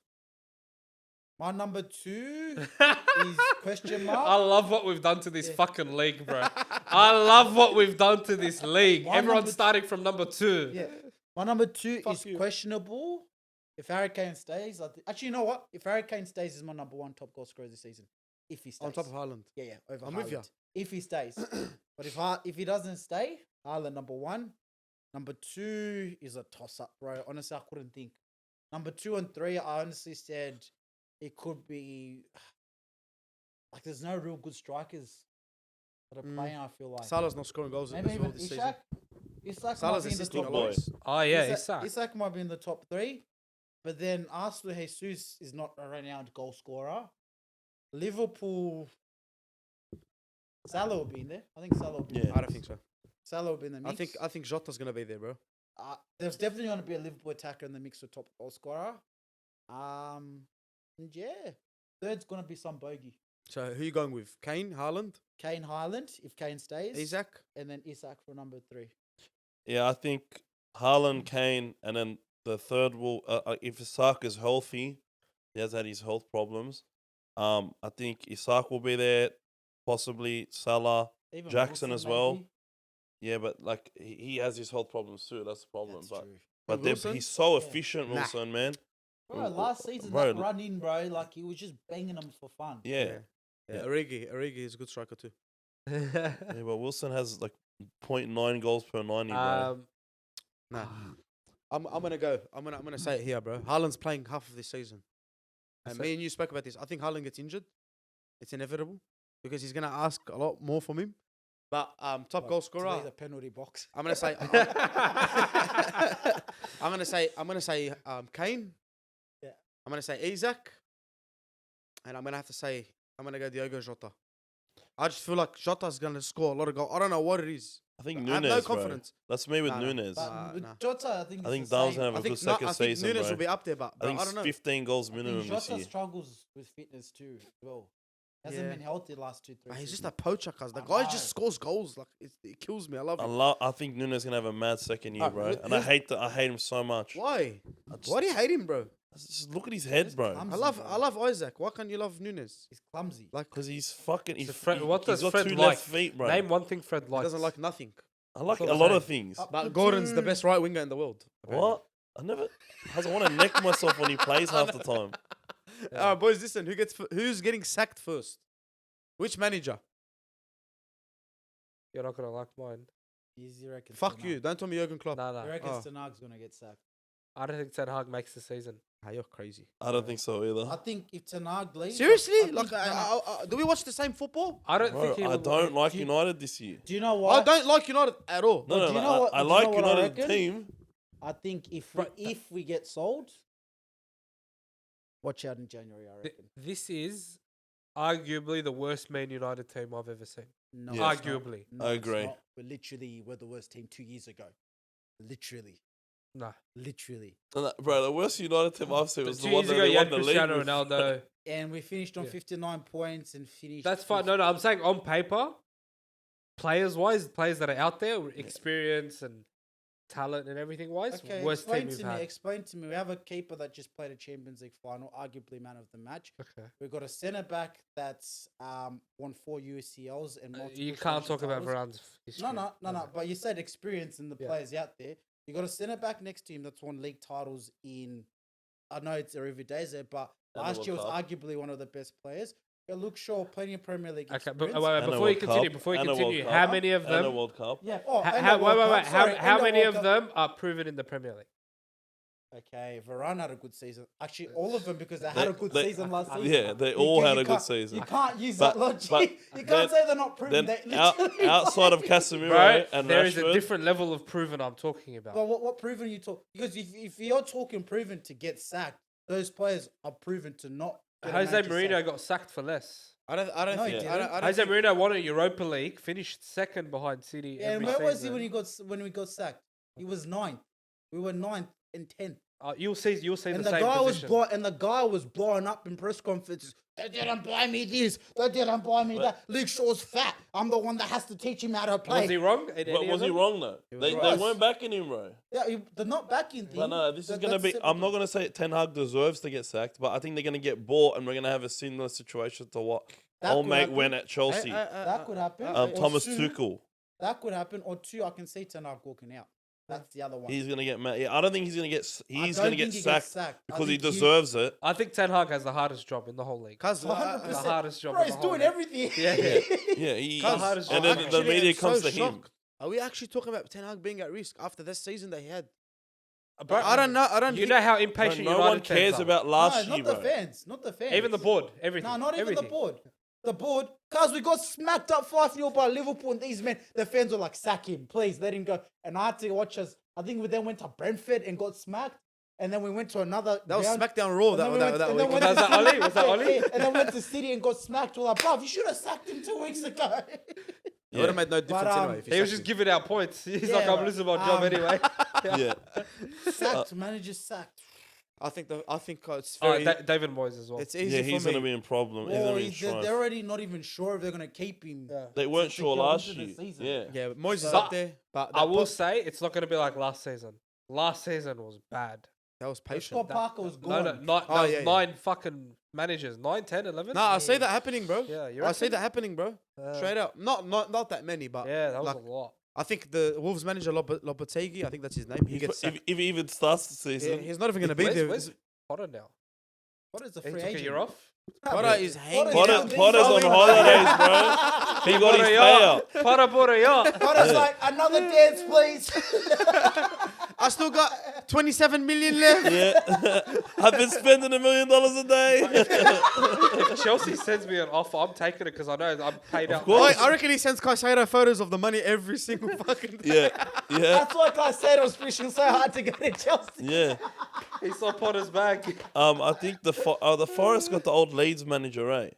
My number 2 is question I mark. love what we've done to this fucking league, bro. I love what we've done to this league. My Everyone's number- starting from number 2. Yeah. My number 2 Fuck is you. questionable. If Harry Kane stays, actually, you know what? If Harry Kane stays, is my number 1 top goal scorer this season. If he stays, On top of Haaland. yeah, over I'm with ya. Haaland. If he stays, but if he doesn't stay, Haaland number 1, Number 2 is a toss-up, bro. Honestly, I couldn't think. Number 2 and 3, I honestly said it could be... Like, there's no real good strikers that are playing, I feel like. Salah's not scoring goals Maybe as even well this season. Ishak. Ishak Salah's might be in the assisting a top lot. three. Oh yeah, Isak, Isak. Isak might be in the top 3. But then Arsenal, Jesus is not a renowned goal scorer. Liverpool... Salah will be in there. I think Salah will be in there. I don't think so. Salah will be in the mix. I think Jota's gonna be there, bro. There's definitely going to be a Liverpool attacker in the mix for top goal scorer. And yeah, third's going to be some bogey. So who you going with? Kane, Haaland, Kane, Highland, if Kane stays. Isaac. And then Isak for number 3. Yeah, I think Haaland, Kane, and then the third will. If Isak is healthy, he has had his health problems. I think Isak will be there. Possibly Salah, Even Jackson Wilson, as well. maybe. Yeah, but like he has his health problems too. That's the problem. That's but true. but Wilson? he's so Yeah. efficient, Nah. Wilson, man. Bro, last season, Bro, that run in, bro, like he was just banging them for fun. Yeah. Yeah. Origi is a good striker too. Yeah, but Wilson has like 0.9 goals per 90, bro. Nah. I'm gonna go. I'm gonna say it here, bro. Haaland's playing half of this season. And me and you spoke about this. I think Haaland gets injured. It's inevitable because he's gonna ask a lot more from him. But top goal To scorer, leave the penalty box. I'm gonna say I'm gonna say Kane. Yeah. I'm gonna say Isaac. And I'm gonna go Diogo Jota. I just feel like Jota's gonna score a lot of goals. I don't know what it is. I think I have Nunes, no bro. confidence. That's me with Nah, nah. Nunes. But with nah. Jota, I think I think it's the Darwin's same. gonna have a good second I think season, Nunes bro. will be up there, but I think I don't know. 15 goals I think minimum this Jota year. struggles with fitness too, as well. Hasn't Yeah. been healthy the last 2-3 But he's just seasons. a poacher, cuz the I guy know. just scores goals. Like it kills me. I love him. I think Nunes gonna have a mad second year, Alright, bro. who- And I who's- hate him so much. Why? I just, Why do you hate him, bro? just look at his head, Just bro. clumsy. I love Isaac. Why can't you love Nunes? He's clumsy. Like Because he's fucking. So Fred, what he's does got Fred 2 like? left feet, bro. Name one thing Fred he likes. doesn't like nothing. I like That's a what lot I'm of saying. things. Up But to Gordon's the two. best right winger in the world. apparently. What? I never. I want to neck myself when he plays half the time. Boys, listen. Who's getting sacked first? Which manager? You're not gonna like mine. Easy reckon. Fuck you. Don't tell me Jurgen Klopp. No, You no. reckon Oh. Ten Hag's gonna get sacked? I don't think Ten Hag makes the season. You're crazy. I don't think so either. I think if Ten Hag leaves, Seriously? I think- Like, do we watch the same football? I don't Bro, think he I will. don't like do you- United this year. Do you know I what? don't like United at all. No, do you know what- I do you like know what I United reckon? team. I think if Right. we get sold, watch out in January. I reckon. This is arguably the worst Man United team I've ever seen. No, Yeah. it's not. Arguably. No, I it's agree. not. We're the worst team 2 years ago. Literally. No. Bro, the worst United team I've seen was Two the one years that ago, they you won had the league Cristiano with. Ronaldo. And we finished on Yeah. 59 points and finished. That's fine. No, I'm saying on paper, players-wise, players that are out there, experience and talent and everything-wise, Okay, worst team explain we've to me. had. Explain to me. We have a keeper that just played a Champions League final, arguably man of the match. Okay. We've got a centre back that's won 4 UCLs and multiple. You can't talk about titles. Varane's history. No. But you said experience in the Yeah. players out there. You got a centre back next to him that's won league titles in. I know it's Eredivisie, but And the last year was World Cup. arguably one of the best players. Got Luke Shaw, plenty of Premier League Okay, experience. but wait, And a before you World continue, Cup, before you and a World continue, Cup, how many of And a them? World Cup. Yeah. Oh, and the How, wait, World wait, Cup, wait. sorry, How and the many World of Cup. them are proven in the Premier League? Okay, Varane had a good season. Actually, all of them because they had a good They- season last season. Yeah, they You all ca- had you a good can't- season. You can't use But- that logic. but You then- can't say they're not proven. Then They out, literally outside of are. Casemiro Bro, and there is a Rashford, different level of proven I'm talking about. But what proven you talk? Because if you're talking proven to get sacked, those players are proven to not. get a Jose manager Mourinho sacked. got sacked for less. I don't No, he think. didn't. I don't Jose think, Mourinho won a Europa League, finished second behind City. Yeah, and every where was he season. when we got sacked? He was 9th. We were 9th and 10th. You'll see And the the same guy position. was blowing up in press conferences. They didn't buy me this. They didn't buy me that. Luke Shaw's fat. I'm the one that has to teach him how to play. Was he wrong? in But any was of he them? wrong though? They right. weren't backing him, bro. Yeah, they're not backing things. But no, this is gonna be. I'm not gonna say Ten Hag deserves to get sacked, but I think they're gonna get bought, and we're gonna have a similar situation to what That old could mate happen. went at Chelsea. That could happen. Or Thomas two, Tuchel. That could happen. Or 2, I can see Ten Hag walking out. That's the other one. He's gonna get mad. Yeah, I don't think he's gonna get. He's don't gonna get think he gets sacked I because he think deserves it. I think Ten Hag has the hardest job in the whole league. Cuz, 100%. The hardest job. Bro, in he's the whole doing league. everything. Yeah. Yeah, he. Cuz- And then the Actually, media I'm comes so to him. shocked. Are we actually talking about Ten Hag being at risk after this season that he had? Bro, I don't know. I don't. You think, know how Bro, impatient no United one cares fans are. about last no, year, not bro. the fans. Not the fans. Even the board, everything. No, not even everything. the board. The board, cause we got smacked up 5-0 by Liverpool, and these men, the fans were like, "Sack him, please, let him go." And I had to watch us. I think we then went to Brentford and got smacked, and then we went to another. that was round, SmackDown Raw. and That then we that went- that and then week. went Was to that City- Oli? Was that Oli? Yeah, and then went to City and got smacked. We're like, bruv, you should have sacked him 2 weeks ago. It would have made no difference anyway. If He was sacked just him. giving out points. He's Yeah, like, I'm bro. losing my job anyway. Yeah. Sacked, manager sacked. I think it's Oh, very. David Moyes as well. It's easy Yeah, for he's me. gonna be in problem. He's Or gonna be in they're strife. already not even sure if they're gonna keep him. Yeah. They weren't to sure go last into the year. season. Yeah. Yeah, but Moyes is So- up there. But I that will post- say it's not going to be like last season. Last season was bad. that was Scott patient. Parker was No, gone. no, nine, Oh, that was yeah, yeah. 9 fucking managers. 9, 10, 11? No, I see that happening, bro. Yeah, you I see reckon? that happening, bro. Straight up. Not that many, but Yeah, that was like, a lot. I think the Wolves manager Lopetegui, I think that's his name. He gets sacked. If he even starts the Yeah, season, he's not even going to be there. Where's Potter now? What is the He free took agent? a year off? Potter is hanging Potter's out. Potter's on holidays, bro. He got his payout. Potter bought a yacht. Potter's like, another dance, please. I still got 27 million left. Yeah. I've been spending $1 million a day. If Chelsea sends me an offer, I'm taking it because I know I'm paid out. course. I reckon he sends Caicedo photos of the money every single fucking day. Yeah. Yeah. That's why I said it was fishing so hard to go to Chelsea. Yeah. He saw Potter's bag. I think the Forest got the old Leeds manager, right?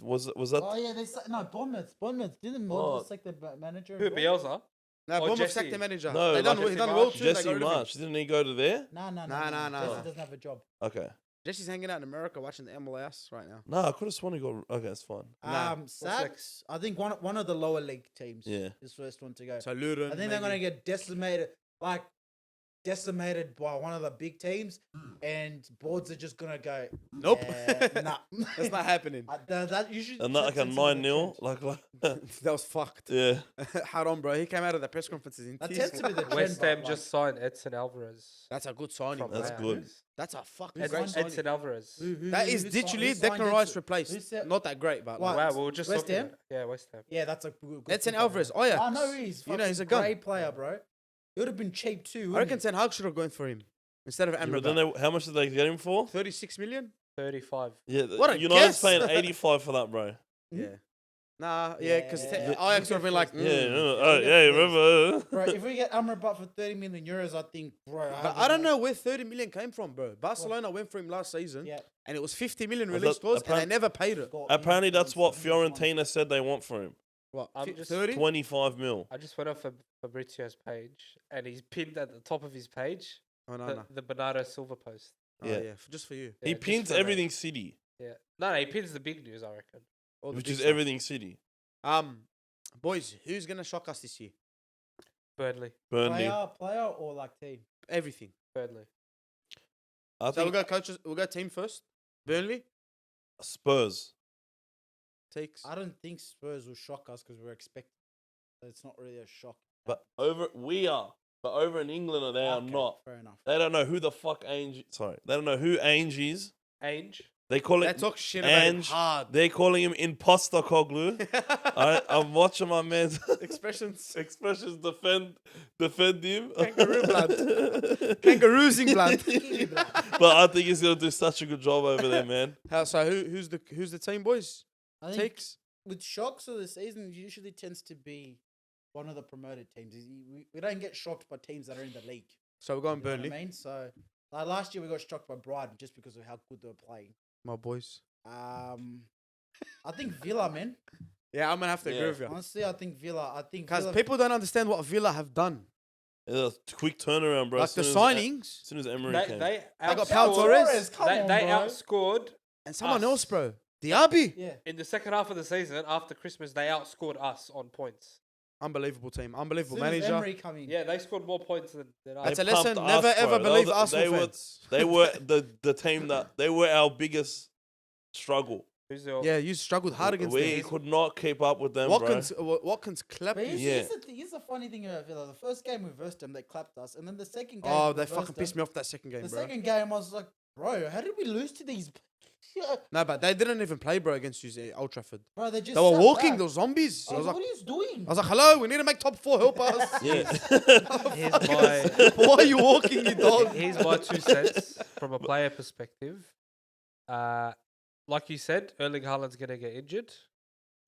Was that? Oh yeah, no Bournemouth. Didn't Oh. Moyes like the manager? Who, Bielsa? No, Oh, Bournemouth Jesse. sacked the manager. No, they done, like he done Jesse well Marsh. too. They Jesse got rid of him. Marsh. Didn't he go to there? No. Nah. Jesse doesn't have a job. Okay. Jesse's hanging out in America watching the MLS right now. No, I could have sworn he got. Okay, that's fine. Nah. Sacks. I think one of the lower league teams. Yeah. Is first one to go. So Luton. I think they're gonna get decimated by one of the big teams, and boards are just gonna go. Nope. Nah. That's not happening. That usually. And not like a sets into the 9-0. trend. Like That was fucked. yeah. Haram, bro. He came out of the press conferences in That tears. tends to be the trend. West Ham but, just signed Edson Alvarez. That's a good signing. From bro. That's Real. good. That's a fucking Who's great signed signing. Edson Alvarez. That is literally Declan Rice replaced. said- Not that great, but What? like, Wow, we were just West talking Ham? about- Yeah, West Ham. Yeah, that's a good. Edson pick, Alvarez. bro. Oh yeah. I know he's. You know, he's a fucking gun. great player, bro. It would have been cheap too. I wouldn't reckon it? Ten Hag should have gone for him instead of Yeah, but Amrabat. then how much did they get him for? 36 million? 35. Yeah, What a United's guess. paying 85 for that, bro. Yeah. Nah, yeah, because Yeah. Ajax would have been like, Yeah, Yeah, mm. oh, yeah, remember? Bro, if we get Amrabat for 30 million euros, I think, bro. But I don't know where 30 million came from, bro. Barcelona went for him last season, Yeah. and it was 50 million I released thought- clause, and they never paid it. Apparently, that's what Fiorentina said they want for him. What? I'm just 30? 25 mil. I just went off Fabrizio's page, and he's pinned at the top of his page Oh no. the Bernardo Silva post. Oh, Yeah. yeah, just for you. He Yeah, just pins for that. everything City, Yeah. No, he pins the big news, I reckon. All the which big is stuff. everything City. Boys, who's gonna shock us this year? Burnley. Burnley. Player or like team? Everything. Burnley. I So we'll think go coaches. We'll go team first. Burnley Spurs. takes. I don't think Spurs will shock us because we're expecting. It's not really a shock. But we are. But over in England, they are Okay, not. Fair enough. They don't know who the fuck Ainge. Sorry, they don't know who Ainge is. Ainge. They call They it. talk shit about him Ange. hard. They're calling him imposter Koglu. I'm watching my man's Expressions. expressions defend him. Kangaroo blood. Kangaroosing blood. But I think he's gonna do such a good job over there, man. So who's the team, boys? I think Takes. with shocks of the season, it usually tends to be one of the promoted teams. We don't get shocked by teams that are in the league. So we're going You know what Burnley, I mean? So like last year we got shocked by Brighton just because of how good they were playing. my boys. I think Villa, man. Yeah, I'm gonna have to agree Yeah. with you. Honestly, I think Villa. Because Villa, people don't understand what Villa have done. It's a quick turnaround, bro. Like as the soon signings As soon as Emery They, came. they got Pau outscored- Torres. Come on, They bro. outscored and someone us. else, bro. Diaby. Yeah. in the second half of the season after Christmas. They outscored us on points. Unbelievable team. As Unbelievable soon as manager. Emery come in. Yeah, they scored more points than us. That's a They lesson. pumped Never us, ever bro. believe They Arsenal were- fans. They were the team that they were our biggest struggle. Who's your Yeah, you struggled hard against We them. could not keep up with them, Watkins clapped But you. here's the funny thing about Villa. The first game we versed them, they clapped us, and then the second game. Oh, we they versed fucking pissed them, me off that second game, The bro. second game, I was like, bro, how did we lose to these? No, but they didn't even play, bro, against you at Old Trafford. Bro, they just They were sat walking. back. They were zombies. I was like, What are you doing? I was like, hello, we need to make top 4. Help us. Yeah. Here's my Why are you walking, you dog? here's my 2 cents from a player perspective. Like you said, Erling Haaland's gonna get injured,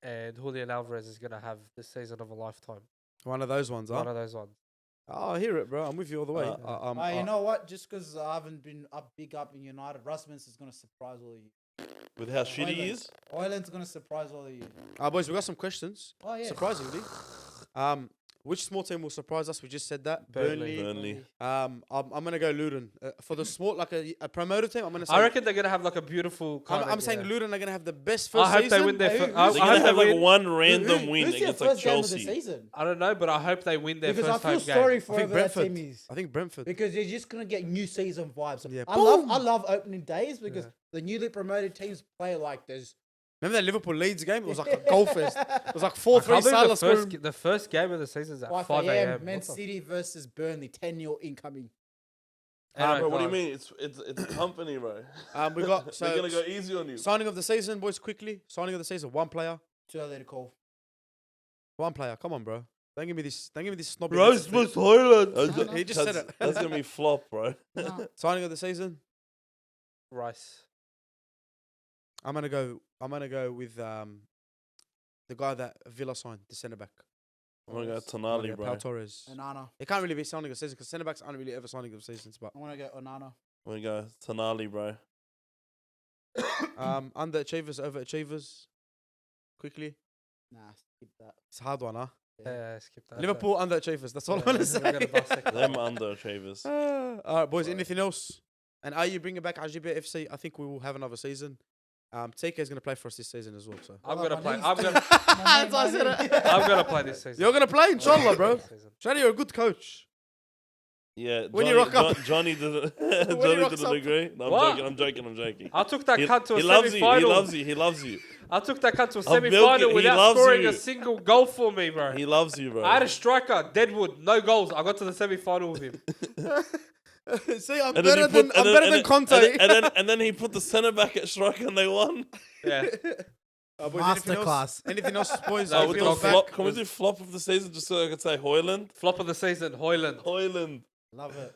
and Julian Alvarez is gonna have the season of a lifetime. One of those ones, huh? One of those ones. Oh, I hear it, bro. I'm with you all the way. You know what? Just because I haven't been big up in United, Rasmus is going to surprise all of you. With how shitty he is. Oiland's going to surprise all of you. Boys, we got some questions. Oh, yeah. Surprisingly. Which small team will surprise us? We just said that. Burnley. I'm gonna go Luton for the small, like a promoter team. I'm gonna say. I reckon they're gonna have like a beautiful. I'm saying Luton are gonna have the best first I hope season. they win their. Hey, Fir- I, who's- They're I gonna hope have they like win. one random win Who's your against like first game of the Chelsea. season? I don't know, but I hope they win their Because I first feel home sorry game. for I think whoever that Brentford. team is. I think Brentford. Because you're just going to get new season vibes. Yeah. I love opening days because the newly promoted teams play like there's... Remember that Liverpool Leeds game? It was like a goal fest. It was like I 4-3 can't believe Salah the scoring. the first game of the season is at 5 5 a.m. Man City versus Burnley, 10-0 incoming. Bro, what do you mean? It's company, bro. We got They're so gonna go easy on you. signing of the season, boys. Quickly, signing of the season. One player. Too early to call. One player. Come on, bro. Don't give me this. Don't give me this snobby. Rasmus Højlund. no. He just said it. That's gonna be flop, bro. No. Signing of the season. Rice. I'm gonna go with the guy that Villa signed, the centre back. I'm gonna go Tonali, Pau bro. Torres. Onana. It can't really be signing of the season because centre backs aren't really ever signing of seasons. But I want to go Onana. I'm gonna go Tonali, bro. underachievers, overachievers. Quickly, Nah, skip that. it's a hard one, huh? Yeah, skip that. Liverpool underachievers. That's all Yeah, I'm gonna we're gonna say. bust it. Them underachievers. All right, boys. Anything else? And are you bringing back RGB FC? I think we will have another season. TK is gonna play for us this season as well. So I'm Well, gonna my play. knees- I'm gonna. That's why I said it. I'm gonna play this season. You're gonna play, inshallah, bro. This season. Shadi, you're a good coach. Yeah, When you Johnny, rock up. Johnny didn't. he Johnny rocks didn't up. agree. No, What? I'm joking. I took that cunt to a He loves you. He semi-final. loves you. He loves you. I took that cunt to a I'm milking- semi-final he without loves scoring you. a single goal for me, bro. He loves you, bro. I had a striker, Deadwood, no goals. I got to the semi-final with him. See, I'm And then he better than Conte. And then he put the centre back at striker and they won. Yeah. Boys, anything else? Masterclass. Anything else, boys? No, I with feel the back. flop. Can we do flop of the season just so I could say Højlund? Flop of the season, Højlund. Højlund. Love it.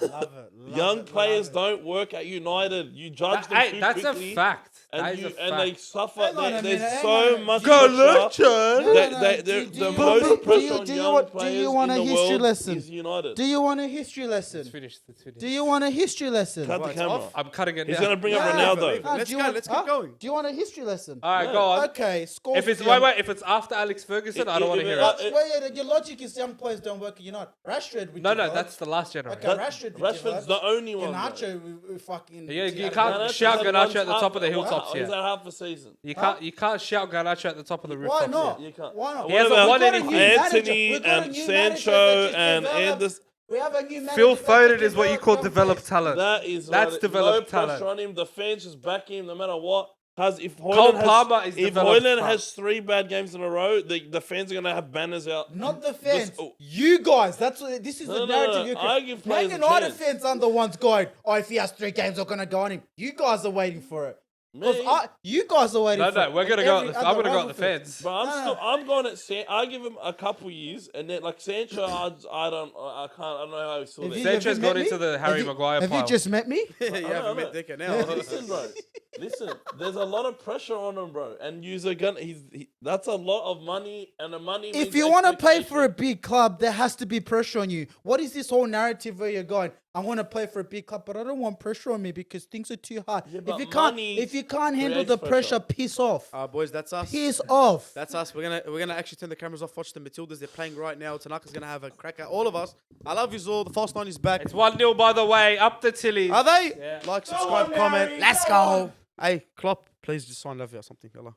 Love it. Young players don't work at United. You judge them Hey, too that's quickly. a fact. And, That is you, a and they fact. suffer. Hang on a There's minute, hang so on a much minute. pressure. They're Do the you- most do you- pressure on do you young want- players do you want in a the history world lesson? is United. Do you want a history lesson? It's finished. It's finished. Do you want a history lesson? Cut the Right, camera. off. I'm cutting it He's now. going to bring up Yeah, Ronaldo. believe it. Ah, Let's do go, you let's want- keep going. Do you want a history lesson? All right, Yeah. go on. Okay, score. If it's if it's after Alex Ferguson, I don't want to hear it. Wait, your logic is young players don't work. You're not Rashford. No, that's the last generation. Okay, Rashford. Rashford's the only one. bro. Garnacho, we fucking. Yeah, you Yeah, can't Garnacho's shout had Garnacho one at the top of the half- hilltops He's yet. had half a season. You can't shout Garnacho at the top of the Why rooftops not? Yeah, you can't. Why not? He What hasn't about won We got a anything. new manager. Anthony We got a and new Sancho manager that and just developed- Anderson? We have a new manager. Phil that Foden just is what you call developed developed young talent. That is That's right. developed no pressure talent. on him. The fans just back him no matter what. If Cole Højlund Palmer is if developed Højlund talent. has 3 bad games in a row, the fans are gonna have banners out. Not the fans. oh. You guys. That's what. This is No, the no, narrative. no. You're I give players Man a United chance. fans aren't the ones going. Oh, if he has 3 games, they're gonna go on him. You guys are waiting for it. Me, You guys are waiting. No, for it. we're gonna go. Every I'm other gonna go at rival the fan. fans. but I'm going at I give him a couple years, and then like Sancho, I don't know how he saw Have that. you- Sanchez met got me? into the Harry Have you- Maguire Have pile. you just met me? You I haven't know. met Dicker now. Listen, bro. Listen, there's a lot of pressure on him, bro. And you're gonna. That's a lot of money, and the money. If means you want to play expectation. for a big club, there has to be pressure on you. What is this whole narrative where you're going? I want to play for a big club, but I don't want pressure on me because things are too hard. Yeah, but if you can't handle creates the pressure, pressure. piss off. Boys, that's us. Piss off. That's us. We're gonna actually turn the cameras off. Watch the Matildas. They're playing right now. Tanaka's gonna have a crack at all of us. I love you all. The Fast 9 is back. It's 1-0 by the way. Up the Tillies. Are they? Yeah. Like, subscribe, comment. Let's go. Hey, Klopp, please just sign Levy or something. Hello.